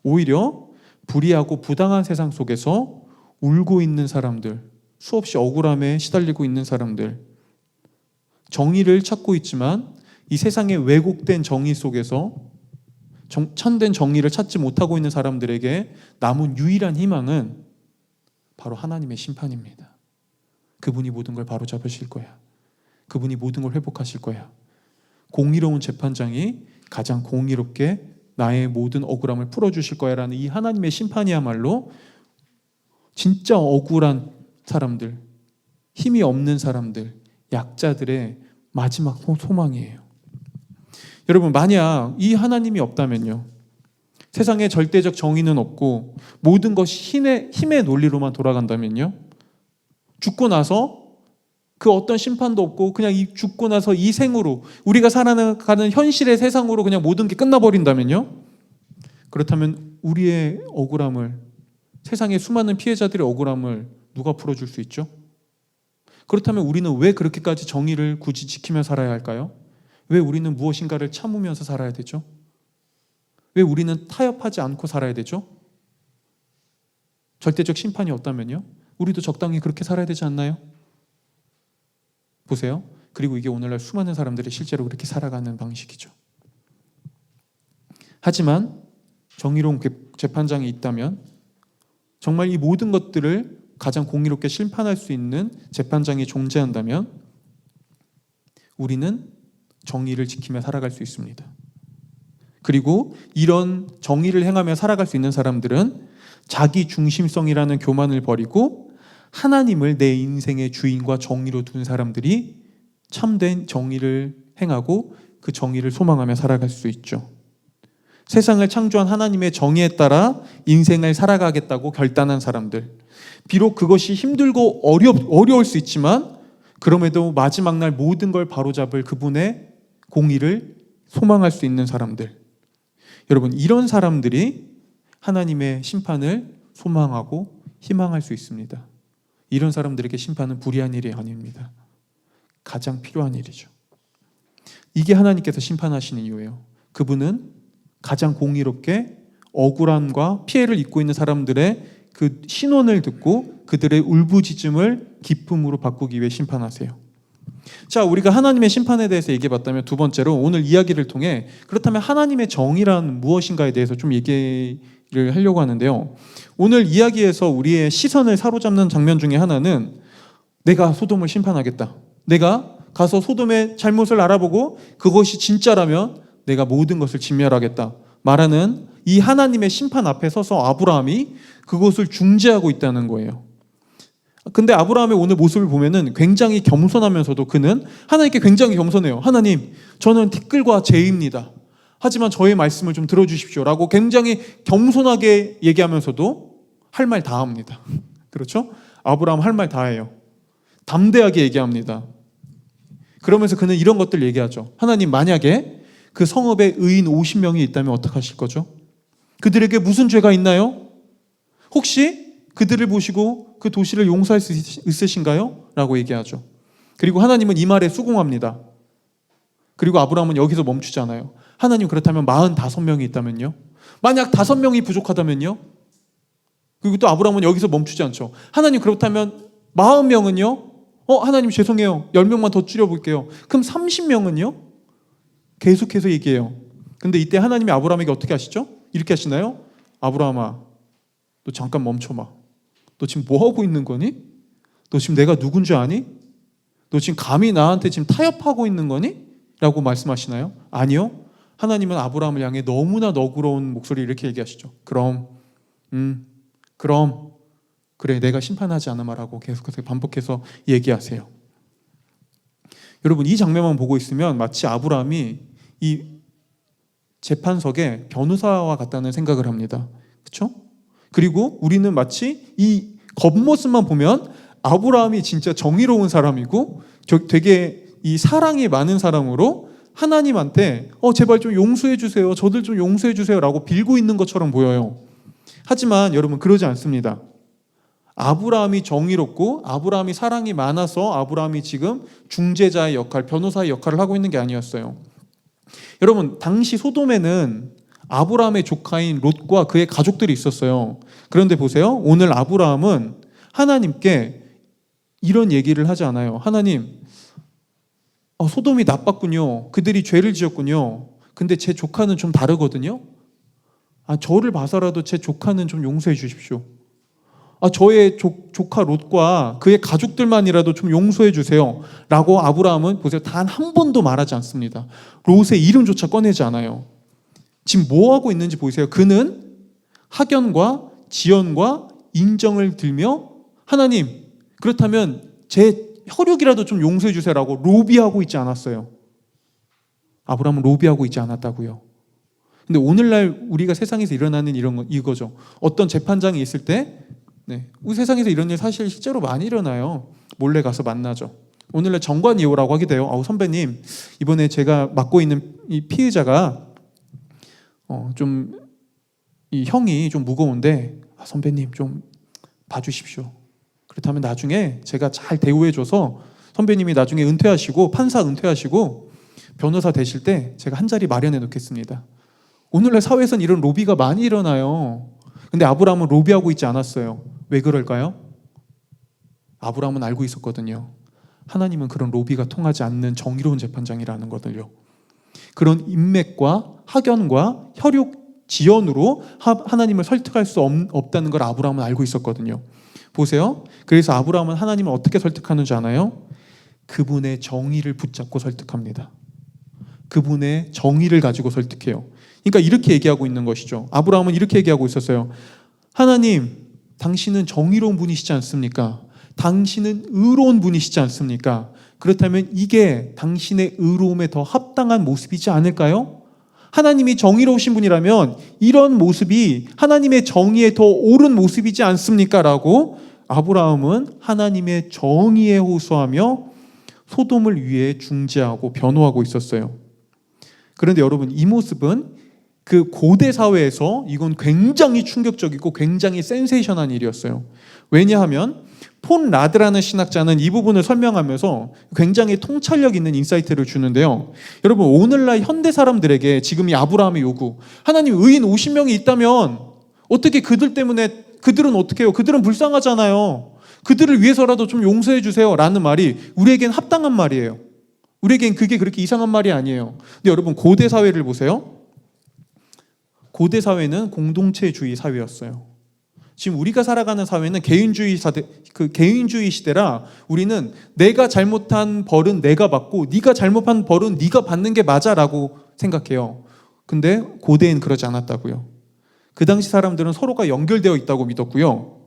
오히려 불의하고 부당한 세상 속에서 울고 있는 사람들, 수없이 억울함에 시달리고 있는 사람들, 정의를 찾고 있지만 이 세상의 왜곡된 정의 속에서 참된 정의를 찾지 못하고 있는 사람들에게 남은 유일한 희망은 바로 하나님의 심판입니다. 그분이 모든 걸 바로잡으실 거야. 그분이 모든 걸 회복하실 거야. 공의로운 재판장이 가장 공의롭게 나의 모든 억울함을 풀어주실 거야 라는 이 하나님의 심판이야말로 진짜 억울한 사람들, 힘이 없는 사람들, 약자들의 마지막 소망이에요. 여러분 만약 이 하나님이 없다면요. 세상에 절대적 정의는 없고 모든 것이 힘의 논리로만 돌아간다면요. 죽고 나서 그 어떤 심판도 없고 그냥 죽고 나서 이 생으로 우리가 살아가는 현실의 세상으로 그냥 모든 게 끝나버린다면요. 그렇다면 우리의 억울함을 세상의 수많은 피해자들의 억울함을 누가 풀어줄 수 있죠? 그렇다면 우리는 왜 그렇게까지 정의를 굳이 지키며 살아야 할까요? 왜 우리는 무엇인가를 참으면서 살아야 되죠? 왜 우리는 타협하지 않고 살아야 되죠? 절대적 심판이 없다면요? 우리도 적당히 그렇게 살아야 되지 않나요? 보세요. 그리고 이게 오늘날 수많은 사람들이 실제로 그렇게 살아가는 방식이죠. 하지만 정의로운 재판장이 있다면 정말 이 모든 것들을 가장 공의롭게 심판할 수 있는 재판장이 존재한다면 우리는 정의를 지키며 살아갈 수 있습니다. 그리고 이런 정의를 행하며 살아갈 수 있는 사람들은 자기 중심성이라는 교만을 버리고 하나님을 내 인생의 주인과 정의로 둔 사람들이 참된 정의를 행하고 그 정의를 소망하며 살아갈 수 있죠. 세상을 창조한 하나님의 정의에 따라 인생을 살아가겠다고 결단한 사람들, 비록 그것이 힘들고 어려울 수 있지만 그럼에도 마지막 날 모든 걸 바로잡을 그분의 공의를 소망할 수 있는 사람들, 여러분 이런 사람들이 하나님의 심판을 소망하고 희망할 수 있습니다. 이런 사람들에게 심판은 불의한 일이 아닙니다. 가장 필요한 일이죠. 이게 하나님께서 심판하시는 이유예요. 그분은 가장 공의롭게 억울함과 피해를 입고 있는 사람들의 그 신원을 듣고 그들의 울부짖음을 기쁨으로 바꾸기 위해 심판하세요. 자, 우리가 하나님의 심판에 대해서 얘기해봤다면 두 번째로 오늘 이야기를 통해 그렇다면 하나님의 정의란 무엇인가에 대해서 좀 얘기를 하려고 하는데요. 오늘 이야기에서 우리의 시선을 사로잡는 장면 중에 하나는 내가 소돔을 심판하겠다. 내가 가서 소돔의 잘못을 알아보고 그것이 진짜라면 내가 모든 것을 진멸하겠다 말하는 이 하나님의 심판 앞에 서서 아브라함이 그것을 중재하고 있다는 거예요. 근데 아브라함의 오늘 모습을 보면은 굉장히 겸손하면서도 그는 하나님께 굉장히 겸손해요. 하나님, 저는 티끌과 재입니다. 하지만 저의 말씀을 좀 들어주십시오 라고 굉장히 겸손하게 얘기하면서도 할 말 다 합니다. 그렇죠? 아브라함 할 말 다 해요. 담대하게 얘기합니다. 그러면서 그는 이런 것들 얘기하죠. 하나님, 만약에 그 성읍에 의인 50명이 있다면 어떡하실 거죠? 그들에게 무슨 죄가 있나요? 혹시 그들을 보시고 그 도시를 용서할 수 있으신가요? 라고 얘기하죠. 그리고 하나님은 이 말에 수긍합니다. 그리고 아브라함은 여기서 멈추지 않아요. 하나님, 그렇다면 45명이 있다면요? 만약 5명이 부족하다면요? 그리고 또 아브라함은 여기서 멈추지 않죠. 하나님, 그렇다면 40명은요? 하나님 죄송해요. 10명만 더 줄여볼게요. 그럼 30명은요? 계속해서 얘기해요. 근데 이때 하나님이 아브라함에게 어떻게 하시죠? 이렇게 하시나요? 아브라함아, 너 잠깐 멈춰봐. 너 지금 뭐 하고 있는 거니? 너 지금 내가 누군 줄 아니? 너 지금 감히 나한테 지금 타협하고 있는 거니? 라고 말씀하시나요? 아니요. 하나님은 아브라함을 향해 너무나 너그러운 목소리 이렇게 얘기하시죠. 그럼 그래, 내가 심판하지 않으마라고 계속해서 반복해서 얘기하세요. 여러분, 이 장면만 보고 있으면 마치 아브라함이 이 재판석에 변호사와 같다는 생각을 합니다. 그렇죠? 그리고 우리는 마치 이 겉모습만 보면 아브라함이 진짜 정의로운 사람이고 되게 이 사랑이 많은 사람으로 하나님한테 제발 좀 용서해 주세요. 저들 좀 용서해 주세요 라고 빌고 있는 것처럼 보여요. 하지만 여러분, 그러지 않습니다. 아브라함이 정의롭고 아브라함이 사랑이 많아서 아브라함이 지금 중재자의 역할, 변호사의 역할을 하고 있는 게 아니었어요. 여러분, 당시 소돔에는 아브라함의 조카인 롯과 그의 가족들이 있었어요. 그런데 보세요. 오늘 아브라함은 하나님께 이런 얘기를 하지 않아요. 하나님, 소돔이 나빴군요. 그들이 죄를 지었군요. 근데 제 조카는 좀 다르거든요. 저를 봐서라도 제 조카는 좀 용서해 주십시오. 저의 조카 롯과 그의 가족들만이라도 좀 용서해 주세요 라고 아브라함은 보세요. 단 한 번도 말하지 않습니다. 롯의 이름조차 꺼내지 않아요. 지금 뭐 하고 있는지 보이세요. 그는 학연과 지연과 인정을 들며 하나님, 그렇다면 제 혈육이라도 좀 용서해 주세요라고 로비하고 있지 않았어요. 아브라함은 로비하고 있지 않았다고요. 근데 오늘날 우리가 세상에서 일어나는 이거죠. 어떤 재판장이 있을 때 우리 세상에서 이런 일 사실 실제로 많이 일어나요. 몰래 가서 만나죠. 오늘날 정관이호라고 하게 돼요. 선배님, 이번에 제가 맡고 있는 이 피의자가 좀 이 형이 좀 무거운데 선배님 좀 봐주십시오. 그렇다면 나중에 제가 잘 대우해줘서 선배님이 나중에 은퇴하시고 판사 은퇴하시고 변호사 되실 때 제가 한 자리 마련해 놓겠습니다. 오늘날 사회에서는 이런 로비가 많이 일어나요. 근데 아브라함은 로비하고 있지 않았어요. 왜 그럴까요? 아브라함은 알고 있었거든요. 하나님은 그런 로비가 통하지 않는 정의로운 재판장이라는 것을요. 그런 인맥과 학연과 혈육, 지연으로 하나님을 설득할 수 없다는 걸 아브라함은 알고 있었거든요. 보세요. 그래서 아브라함은 하나님을 어떻게 설득하는 줄 아나요? 그분의 정의를 붙잡고 설득합니다. 그분의 정의를 가지고 설득해요. 그러니까 이렇게 얘기하고 있는 것이죠. 아브라함은 이렇게 얘기하고 있었어요. 하나님, 당신은 정의로운 분이시지 않습니까? 당신은 의로운 분이시지 않습니까? 그렇다면 이게 당신의 의로움에 더 합당한 모습이지 않을까요? 하나님이 정의로우신 분이라면 이런 모습이 하나님의 정의에 더 옳은 모습이지 않습니까? 라고 아브라함은 하나님의 정의에 호소하며 소돔을 위해 중재하고 변호하고 있었어요. 그런데 여러분, 이 모습은 그 고대 사회에서 이건 굉장히 충격적이고 굉장히 센세이션한 일이었어요. 왜냐하면 폰 라드라는 신학자는 이 부분을 설명하면서 굉장히 통찰력 있는 인사이트를 주는데요. 여러분, 오늘날 현대 사람들에게 지금 이 아브라함의 요구, 하나님 의인 50명이 있다면 어떻게 그들 때문에 그들은 어떻게 해요? 그들은 불쌍하잖아요. 그들을 위해서라도 좀 용서해 주세요 라는 말이 우리에겐 합당한 말이에요. 우리에겐 그게 그렇게 이상한 말이 아니에요. 근데 여러분, 고대 사회를 보세요. 고대 사회는 공동체주의 사회였어요. 지금 우리가 살아가는 사회는 개인주의 시대라 우리는 내가 잘못한 벌은 내가 받고 네가 잘못한 벌은 네가 받는 게 맞아라고 생각해요. 근데 고대엔 그러지 않았다고요. 그 당시 사람들은 서로가 연결되어 있다고 믿었고요.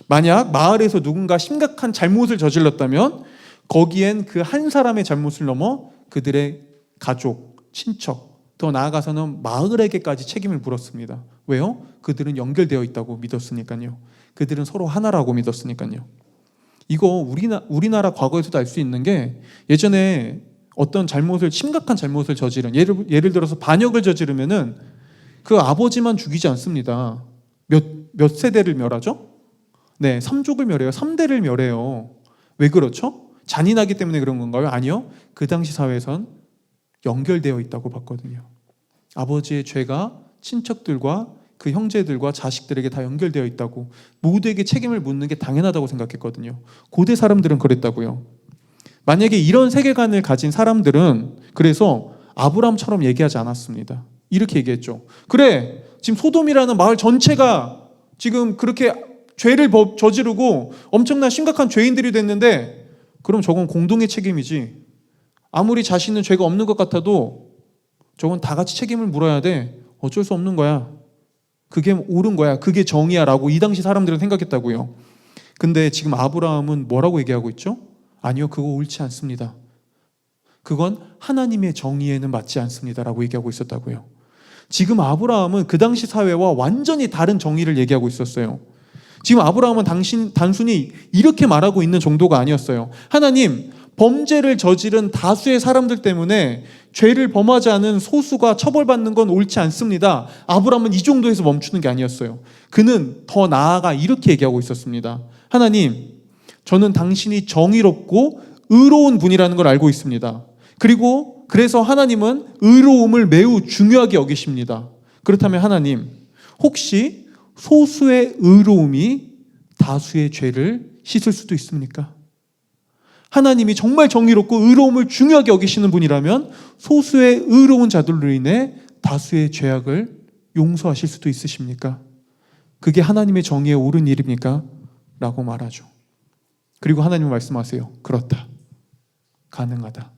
만약 마을에서 누군가 심각한 잘못을 저질렀다면 거기엔 그 한 사람의 잘못을 넘어 그들의 가족, 친척, 더 나아가서는 마을에게까지 책임을 물었습니다. 왜요? 그들은 연결되어 있다고 믿었으니까요. 그들은 서로 하나라고 믿었으니까요. 이거 우리나라 과거에서도 알 수 있는 게, 예전에 어떤 심각한 잘못을 저지른, 예를 들어서 반역을 저지르면은 그 아버지만 죽이지 않습니다. 몇 세대를 멸하죠? 네, 3족을 멸해요. 3대를 멸해요. 왜 그렇죠? 잔인하기 때문에 그런 건가요? 아니요. 그 당시 사회에선 연결되어 있다고 봤거든요. 아버지의 죄가 친척들과 그 형제들과 자식들에게 다 연결되어 있다고, 모두에게 책임을 묻는 게 당연하다고 생각했거든요. 고대 사람들은 그랬다고요. 만약에 이런 세계관을 가진 사람들은 그래서 아브라함처럼 얘기하지 않았습니다. 이렇게 얘기했죠. 그래, 지금 소돔이라는 마을 전체가 지금 그렇게 죄를 저지르고 엄청난 심각한 죄인들이 됐는데 그럼 저건 공동의 책임이지. 아무리 자신은 죄가 없는 것 같아도 저건 다 같이 책임을 물어야 돼. 어쩔 수 없는 거야. 그게 옳은 거야. 그게 정의야 라고 이 당시 사람들은 생각했다고요. 근데 지금 아브라함은 뭐라고 얘기하고 있죠? 아니요, 그거 옳지 않습니다. 그건 하나님의 정의에는 맞지 않습니다 라고 얘기하고 있었다고요. 지금 아브라함은 그 당시 사회와 완전히 다른 정의를 얘기하고 있었어요. 지금 아브라함은 단순히 이렇게 말하고 있는 정도가 아니었어요. 하나님, 범죄를 저지른 다수의 사람들 때문에 죄를 범하지 않은 소수가 처벌받는 건 옳지 않습니다. 아브라함은 이 정도에서 멈추는 게 아니었어요. 그는 더 나아가 이렇게 얘기하고 있었습니다. 하나님, 저는 당신이 정의롭고 의로운 분이라는 걸 알고 있습니다. 그리고 그래서 하나님은 의로움을 매우 중요하게 여기십니다. 그렇다면 하나님, 혹시 소수의 의로움이 다수의 죄를 씻을 수도 있습니까? 하나님이 정말 정의롭고 의로움을 중요하게 여기시는 분이라면 소수의 의로운 자들로 인해 다수의 죄악을 용서하실 수도 있으십니까? 그게 하나님의 정의에 옳은 일입니까? 라고 말하죠. 그리고 하나님은 말씀하세요. 그렇다. 가능하다.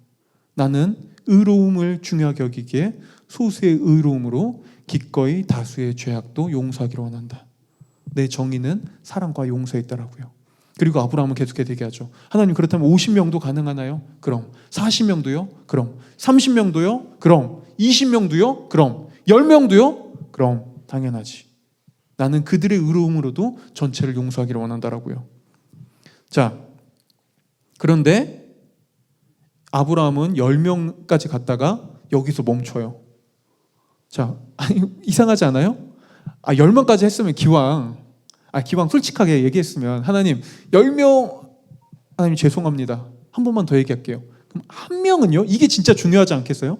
나는 의로움을 중요하게 여기기에 소수의 의로움으로 기꺼이 다수의 죄악도 용서하기를 원한다. 내 정의는 사랑과 용서에 있다라고요. 그리고 아브라함은 계속해서 얘기하죠. 하나님, 그렇다면 50명도 가능하나요? 그럼. 40명도요? 그럼. 30명도요? 그럼. 20명도요? 그럼. 10명도요? 그럼. 당연하지. 나는 그들의 의로움으로도 전체를 용서하기를 원한다라고요. 자, 그런데 아브라함은 10명까지 갔다가 여기서 멈춰요. 자, 아니, 이상하지 않아요? 10명까지 했으면 기왕 솔직하게 얘기했으면, 하나님 10명, 하나님 죄송합니다. 한 번만 더 얘기할게요. 그럼 한 명은요? 이게 진짜 중요하지 않겠어요?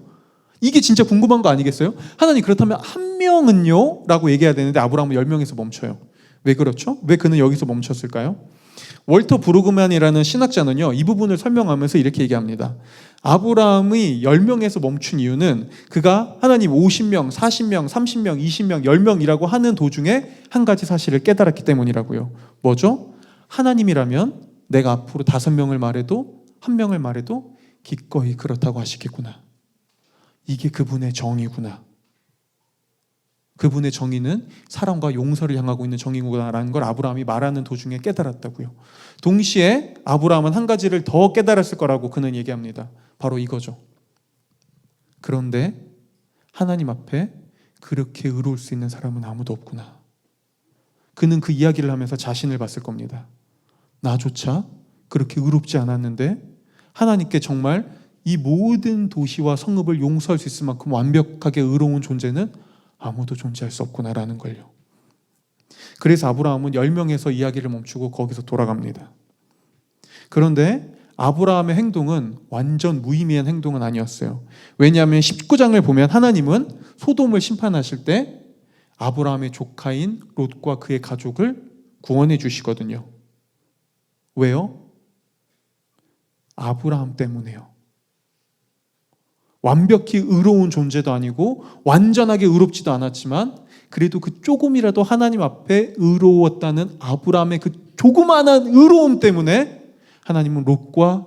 이게 진짜 궁금한 거 아니겠어요? 하나님, 그렇다면 한 명은요? 라고 얘기해야 되는데 아브라함은 10명에서 멈춰요. 왜 그렇죠? 왜 그는 여기서 멈췄을까요? 월터 브루그만이라는 신학자는요, 이 부분을 설명하면서 이렇게 얘기합니다. 아브라함이 10명에서 멈춘 이유는 그가 하나님 50명, 40명, 30명, 20명, 10명이라고 하는 도중에 한 가지 사실을 깨달았기 때문이라고요. 뭐죠? 하나님이라면 내가 앞으로 5명을 말해도 1명을 말해도 기꺼이 그렇다고 하시겠구나. 이게 그분의 정의구나. 그분의 정의는 사랑과 용서를 향하고 있는 정의구나라는 걸 아브라함이 말하는 도중에 깨달았다고요. 동시에 아브라함은 한 가지를 더 깨달았을 거라고 그는 얘기합니다. 바로 이거죠. 그런데 하나님 앞에 그렇게 의로울 수 있는 사람은 아무도 없구나. 그는 그 이야기를 하면서 자신을 봤을 겁니다. 나조차 그렇게 의롭지 않았는데 하나님께 정말 이 모든 도시와 성읍을 용서할 수 있을 만큼 완벽하게 의로운 존재는 아무도 존재할 수 없구나라는 걸요. 그래서 아브라함은 10명에서 이야기를 멈추고 거기서 돌아갑니다. 그런데 아브라함의 행동은 완전 무의미한 행동은 아니었어요. 왜냐하면 19장을 보면 하나님은 소돔을 심판하실 때 아브라함의 조카인 롯과 그의 가족을 구원해 주시거든요. 왜요? 아브라함 때문에요. 완벽히 의로운 존재도 아니고 완전하게 의롭지도 않았지만 그래도 그 조금이라도 하나님 앞에 의로웠다는 아브라함의 그 조그마한 의로움 때문에 하나님은 롯과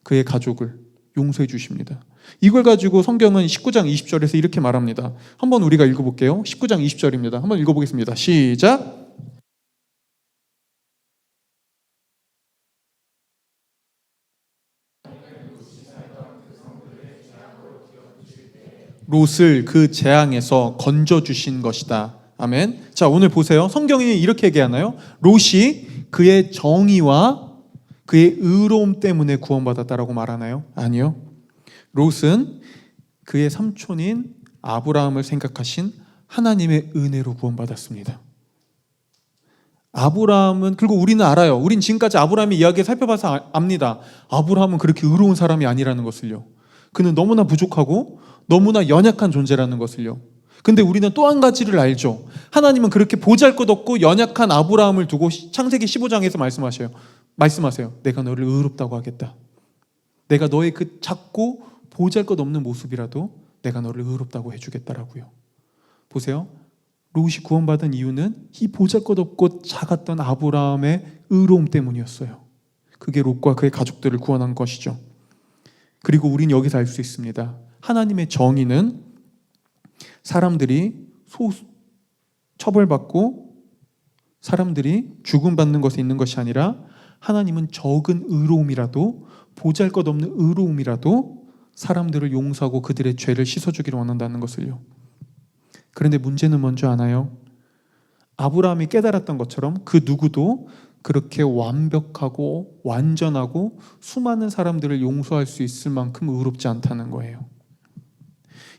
그의 가족을 용서해 주십니다. 이걸 가지고 성경은 19장 20절에서 이렇게 말합니다. 한번 우리가 읽어볼게요. 19장 20절입니다. 한번 읽어보겠습니다. 시작. 롯을 그 재앙에서 건져주신 것이다. 아멘. 자, 오늘 보세요. 성경이 이렇게 얘기하나요? 롯이 그의 정의와 그의 의로움 때문에 구원받았다라고 말하나요? 아니요. 롯은 그의 삼촌인 아브라함을 생각하신 하나님의 은혜로 구원받았습니다. 아브라함은, 그리고 우리는 알아요. 우린 지금까지 아브라함의 이야기 살펴봐서 압니다. 아브라함은 그렇게 의로운 사람이 아니라는 것을요. 그는 너무나 부족하고 너무나 연약한 존재라는 것을요. 근데 우리는 또 한 가지를 알죠. 하나님은 그렇게 보잘것없고 연약한 아브라함을 두고 창세기 15장에서 말씀하세요. 내가 너를 의롭다고 하겠다. 내가 너의 그 작고 보잘것없는 모습이라도 내가 너를 의롭다고 해주겠다라고요. 보세요. 롯이 구원받은 이유는 이 보잘것없고 작았던 아브라함의 의로움 때문이었어요. 그게 롯과 그의 가족들을 구원한 것이죠. 그리고 우린 여기서 알 수 있습니다. 하나님의 정의는 사람들이 처벌받고 사람들이 죽음받는 것에 있는 것이 아니라 하나님은 적은 의로움이라도 보잘것없는 의로움이라도 사람들을 용서하고 그들의 죄를 씻어주기를 원한다는 것을요. 그런데 문제는 뭔지 아나요? 아브라함이 깨달았던 것처럼 그 누구도 그렇게 완벽하고 완전하고 수많은 사람들을 용서할 수 있을 만큼 의롭지 않다는 거예요.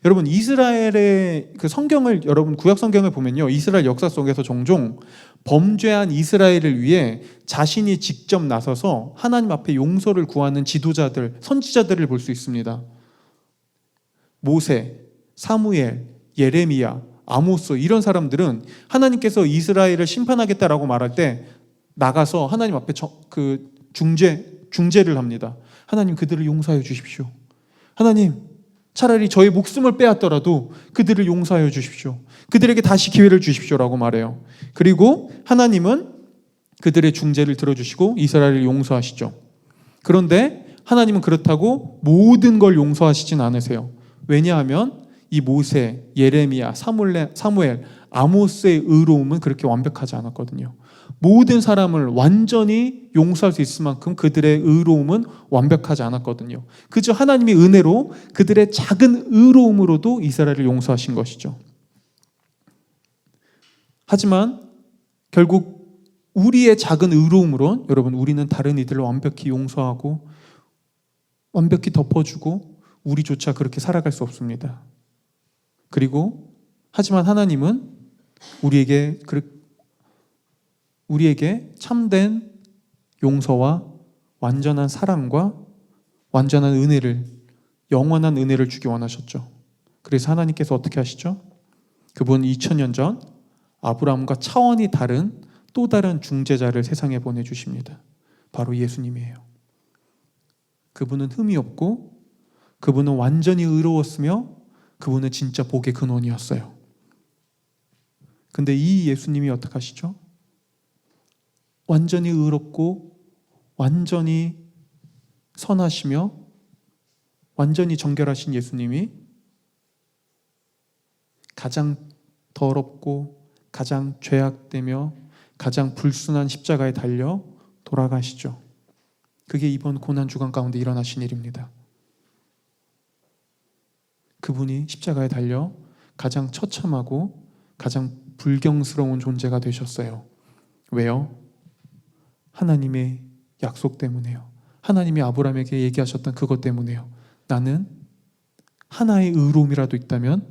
여러분, 이스라엘의 그 성경을, 여러분 구약 성경을 보면요, 이스라엘 역사 속에서 종종 범죄한 이스라엘을 위해 자신이 직접 나서서 하나님 앞에 용서를 구하는 지도자들, 선지자들을 볼 수 있습니다. 모세, 사무엘, 예레미야, 아모스, 이런 사람들은 하나님께서 이스라엘을 심판하겠다라고 말할 때 나가서 하나님 앞에 중재를 합니다. 하나님, 그들을 용서하여 주십시오. 하나님, 차라리 저의 목숨을 빼앗더라도 그들을 용서하여 주십시오. 그들에게 다시 기회를 주십시오라고 말해요. 그리고 하나님은 그들의 중재를 들어주시고 이스라엘을 용서하시죠. 그런데 하나님은 그렇다고 모든 걸 용서하시진 않으세요. 왜냐하면 이 모세, 예레미야, 사무엘, 아모스의 의로움은 그렇게 완벽하지 않았거든요. 모든 사람을 완전히 용서할 수 있을 만큼 그들의 의로움은 완벽하지 않았거든요. 그저 하나님의 은혜로 그들의 작은 의로움으로도 이스라엘을 용서하신 것이죠. 하지만 결국 우리의 작은 의로움으로, 여러분, 우리는 다른 이들을 완벽히 용서하고 완벽히 덮어주고 우리조차 그렇게 살아갈 수 없습니다. 그리고 하지만 하나님은 우리에게 참된 용서와 완전한 사랑과 완전한 은혜를, 영원한 은혜를 주기 원하셨죠. 그래서 하나님께서 어떻게 하시죠? 그분 2000년 전 아브라함과 차원이 다른 또 다른 중재자를 세상에 보내주십니다. 바로 예수님이에요. 그분은 흠이 없고 그분은 완전히 의로웠으며 그분은 진짜 복의 근원이었어요. 근데 이 예수님이 어떻게 하시죠? 완전히 의롭고 완전히 선하시며 완전히 정결하신 예수님이 가장 더럽고 가장 죄악되며 가장 불순한 십자가에 달려 돌아가시죠. 그게 이번 고난주간 가운데 일어나신 일입니다. 그분이 십자가에 달려 가장 처참하고 가장 불경스러운 존재가 되셨어요. 왜요? 하나님의 약속 때문에요. 하나님이 아브라함에게 얘기하셨던 그것 때문에요. 나는 하나의 의로움이라도 있다면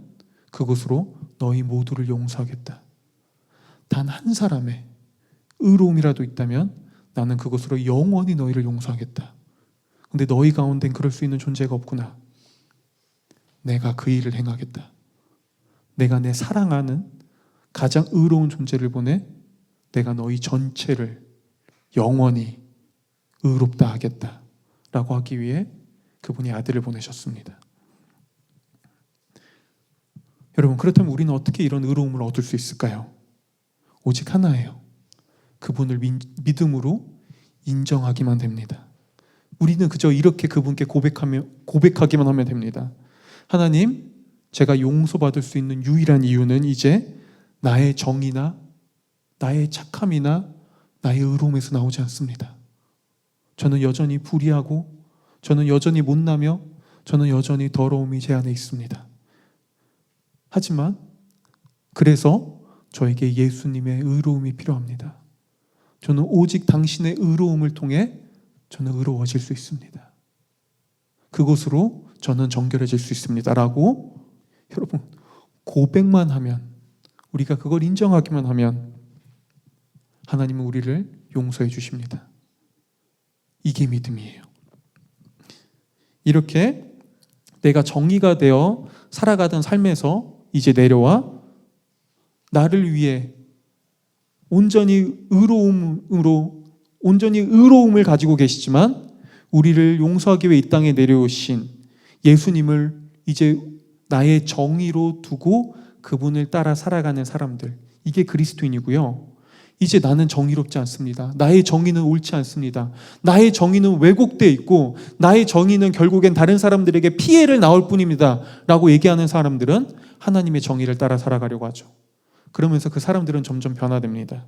그것으로 너희 모두를 용서하겠다. 단 한 사람의 의로움이라도 있다면 나는 그것으로 영원히 너희를 용서하겠다. 근데 너희 가운데는 그럴 수 있는 존재가 없구나. 내가 그 일을 행하겠다. 내가 내 사랑하는 가장 의로운 존재를 보내 내가 너희 전체를 영원히 의롭다 하겠다라고 하기 위해 그분이 아들을 보내셨습니다. 여러분, 그렇다면 우리는 어떻게 이런 의로움을 얻을 수 있을까요? 오직 하나예요. 그분을 믿음으로 인정하기만 됩니다. 우리는 그저 이렇게 그분께 고백하기만 하면 됩니다. 하나님, 제가 용서받을 수 있는 유일한 이유는 이제 나의 정의나 나의 착함이나 나의 의로움에서 나오지 않습니다. 저는 여전히 불의하고, 저는 여전히 못나며, 저는 여전히 더러움이 제 안에 있습니다. 하지만 그래서 저에게 예수님의 의로움이 필요합니다. 저는 오직 당신의 의로움을 통해 저는 의로워질 수 있습니다. 그곳으로 저는 정결해질 수 있습니다. 라고 여러분, 고백만 하면, 우리가 그걸 인정하기만 하면 하나님은 우리를 용서해 주십니다. 이게 믿음이에요. 이렇게 내가 정의가 되어 살아가던 삶에서 이제 내려와 나를 위해 온전히 의로움을 가지고 계시지만 우리를 용서하기 위해 이 땅에 내려오신 예수님을 이제 나의 정의로 두고 그분을 따라 살아가는 사람들, 이게 그리스도인이고요. 이제 나는 정의롭지 않습니다. 나의 정의는 옳지 않습니다. 나의 정의는 왜곡되어 있고 나의 정의는 결국엔 다른 사람들에게 피해를 나올 뿐입니다 라고 얘기하는 사람들은 하나님의 정의를 따라 살아가려고 하죠. 그러면서 그 사람들은 점점 변화됩니다.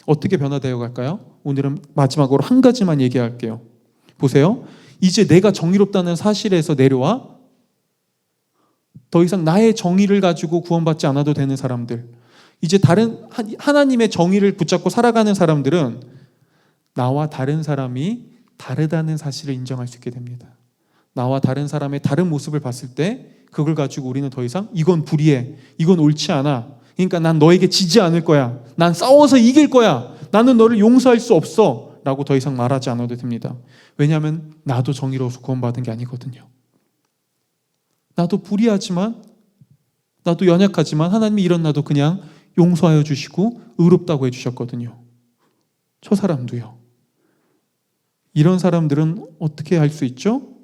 어떻게 변화되어 갈까요? 오늘은 마지막으로 한 가지만 얘기할게요. 보세요. 이제 내가 정의롭다는 사실에서 내려와 더 이상 나의 정의를 가지고 구원받지 않아도 되는 사람들, 이제 다른 하나님의 정의를 붙잡고 살아가는 사람들은 나와 다른 사람이 다르다는 사실을 인정할 수 있게 됩니다. 나와 다른 사람의 다른 모습을 봤을 때 그걸 가지고 우리는 더 이상 이건 불의해, 이건 옳지 않아, 그러니까 난 너에게 지지 않을 거야, 난 싸워서 이길 거야, 나는 너를 용서할 수 없어 라고 더 이상 말하지 않아도 됩니다. 왜냐하면 나도 정의로워서 구원받은 게 아니거든요. 나도 불의하지만, 나도 연약하지만 하나님이 이런 나도 그냥 용서하여 주시고 의롭다고 해주셨거든요. 저 사람도요. 이런 사람들은 어떻게 할 수 있죠?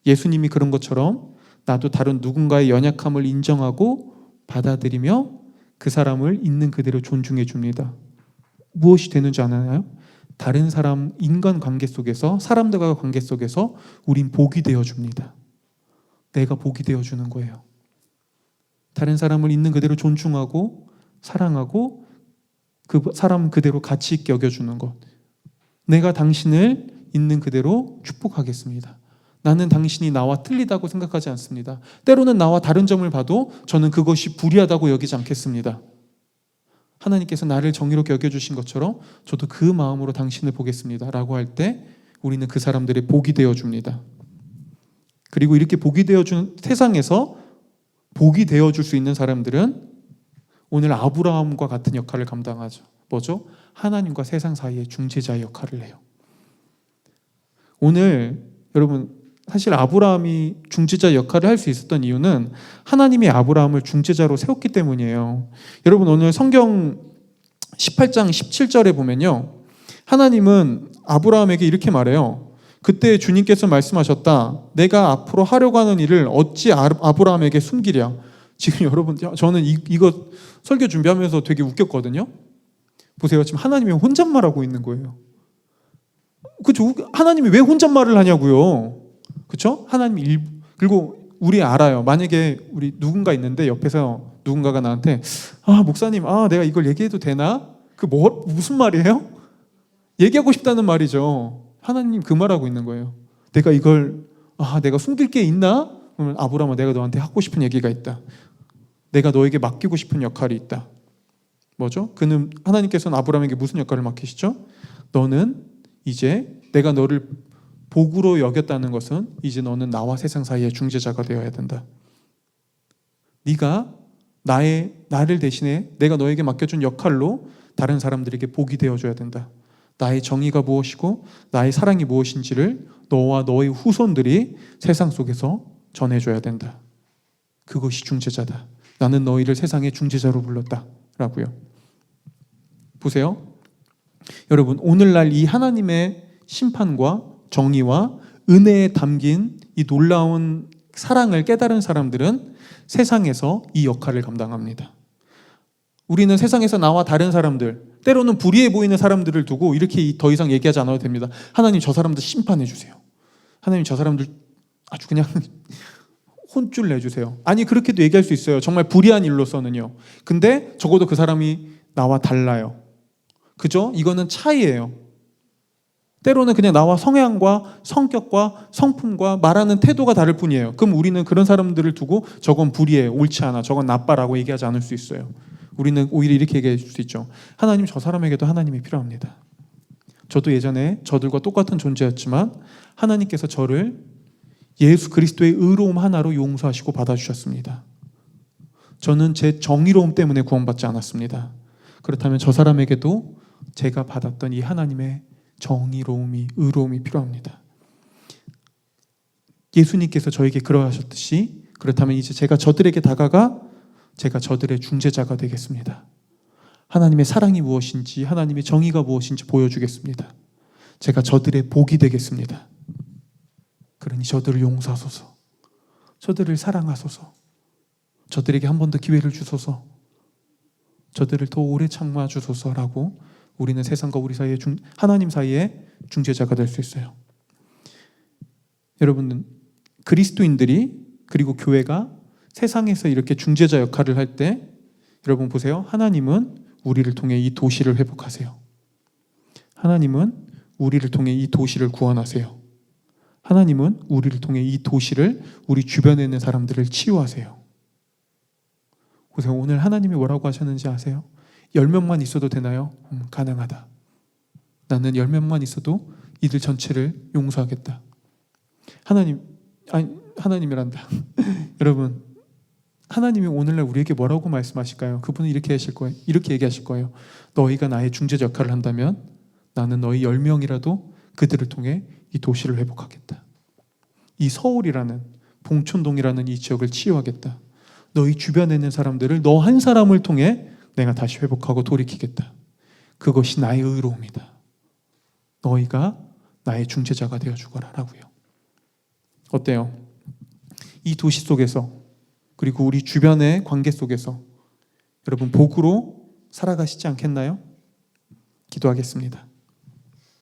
예수님이 그런 것처럼 나도 다른 누군가의 연약함을 인정하고 받아들이며 그 사람을 있는 그대로 존중해 줍니다. 무엇이 되는지 아나요? 다른 사람, 인간 관계 속에서, 사람들과 관계 속에서 우린 복이 되어 줍니다. 내가 복이 되어 주는 거예요. 다른 사람을 있는 그대로 존중하고 사랑하고 그 사람 그대로 가치 있게 여겨주는 것. 내가 당신을 있는 그대로 축복하겠습니다. 나는 당신이 나와 틀리다고 생각하지 않습니다. 때로는 나와 다른 점을 봐도 저는 그것이 불의하다고 여기지 않겠습니다. 하나님께서 나를 정의롭게 여겨주신 것처럼 저도 그 마음으로 당신을 보겠습니다 라고 할 때 우리는 그 사람들의 복이 되어줍니다. 그리고 이렇게 복이 되어준 세상에서 복이 되어줄 수 있는 사람들은 오늘 아브라함과 같은 역할을 감당하죠. 뭐죠? 하나님과 세상 사이의 중재자의 역할을 해요. 오늘 여러분, 사실 아브라함이 중재자 역할을 할 수 있었던 이유는 하나님이 아브라함을 중재자로 세웠기 때문이에요. 여러분, 오늘 성경 18장 17절에 보면요, 하나님은 아브라함에게 이렇게 말해요. 그때 주님께서 말씀하셨다. 내가 앞으로 하려고 하는 일을 어찌 아브라함에게 숨기랴. 지금 여러분, 저는 이거 설교 준비하면서 되게 웃겼거든요. 보세요. 지금 하나님이 혼잣말하고 있는 거예요. 그렇죠? 하나님이 왜 혼잣말을 하냐고요. 그렇죠? 하나님이 그리고 우리 알아요. 만약에 우리 누군가 있는데 옆에서 누군가가 나한테 목사님, 내가 이걸 얘기해도 되나? 무슨 말이에요? 얘기하고 싶다는 말이죠. 하나님 그 말하고 있는 거예요. 내가 이걸 내가 숨길 게 있나? 그러면 아브라함아, 내가 너한테 하고 싶은 얘기가 있다. 내가 너에게 맡기고 싶은 역할이 있다. 뭐죠? 하나님께서는 아브라함에게 무슨 역할을 맡기시죠? 너는 이제 내가 너를 복으로 여겼다는 것은 이제 너는 나와 세상 사이의 중재자가 되어야 된다. 네가 나를 대신에 내가 너에게 맡겨준 역할로 다른 사람들에게 복이 되어줘야 된다. 나의 정의가 무엇이고 나의 사랑이 무엇인지를 너와 너의 후손들이 세상 속에서 전해줘야 된다. 그것이 중재자다. 나는 너희를 세상의 중재자로 불렀다 라고요. 보세요. 여러분, 오늘날 이 하나님의 심판과 정의와 은혜에 담긴 이 놀라운 사랑을 깨달은 사람들은 세상에서 이 역할을 감당합니다. 우리는 세상에서 나와 다른 사람들, 때로는 불의해 보이는 사람들을 두고 이렇게 더 이상 얘기하지 않아도 됩니다. 하나님 저 사람들 심판해 주세요. 하나님 저 사람들 아주 그냥 혼쭐 내주세요. 아니 그렇게도 얘기할 수 있어요. 정말 불의한 일로서는요. 근데 적어도 그 사람이 나와 달라요. 그죠? 이거는 차이예요. 때로는 그냥 나와 성향과 성격과 성품과 말하는 태도가 다를 뿐이에요. 그럼 우리는 그런 사람들을 두고 저건 불의해, 옳지 않아, 저건 나빠라고 얘기하지 않을 수 있어요. 우리는 오히려 이렇게 얘기할 수 있죠. 하나님 저 사람에게도 하나님이 필요합니다. 저도 예전에 저들과 똑같은 존재였지만 하나님께서 저를 예수 그리스도의 의로움 하나로 용서하시고 받아주셨습니다. 저는 제 정의로움 때문에 구원받지 않았습니다. 그렇다면 저 사람에게도 제가 받았던 이 하나님의 정의로움이, 의로움이 필요합니다. 예수님께서 저에게 그러하셨듯이 그렇다면 이제 제가 저들에게 다가가 제가 저들의 중재자가 되겠습니다. 하나님의 사랑이 무엇인지, 하나님의 정의가 무엇인지 보여주겠습니다. 제가 저들의 복이 되겠습니다. 그러니 저들을 용서하소서, 저들을 사랑하소서, 저들에게 한 번 더 기회를 주소서, 저들을 더 오래 참아 주소서라고 우리는 세상과 우리 사이에 하나님 사이에 중재자가 될 수 있어요. 여러분, 그리스도인들이 그리고 교회가 세상에서 이렇게 중재자 역할을 할 때 여러분 보세요. 하나님은 우리를 통해 이 도시를 회복하세요. 하나님은 우리를 통해 이 도시를 구원하세요. 하나님은 우리를 통해 이 도시를, 우리 주변에 있는 사람들을 치유하세요. 보세요. 오늘 하나님이 뭐라고 하셨는지 아세요? 10명만 있어도 되나요? 가능하다. 나는 10명만 있어도 이들 전체를 용서하겠다. 하나님이란다. 여러분, 하나님이 오늘날 우리에게 뭐라고 말씀하실까요? 그분은 이렇게 하실 거예요. 이렇게 얘기하실 거예요. 너희가 나의 중재자 역할을 한다면 나는 너희 10명이라도 그들을 통해 이 도시를 회복하겠다. 이 서울이라는, 봉천동이라는 이 지역을 치유하겠다. 너희 주변에 있는 사람들을 너 한 사람을 통해 내가 다시 회복하고 돌이키겠다. 그것이 나의 의로움이다. 너희가 나의 중재자가 되어 주거라 라고요. 어때요? 이 도시 속에서 그리고 우리 주변의 관계 속에서 여러분 복으로 살아가시지 않겠나요? 기도하겠습니다.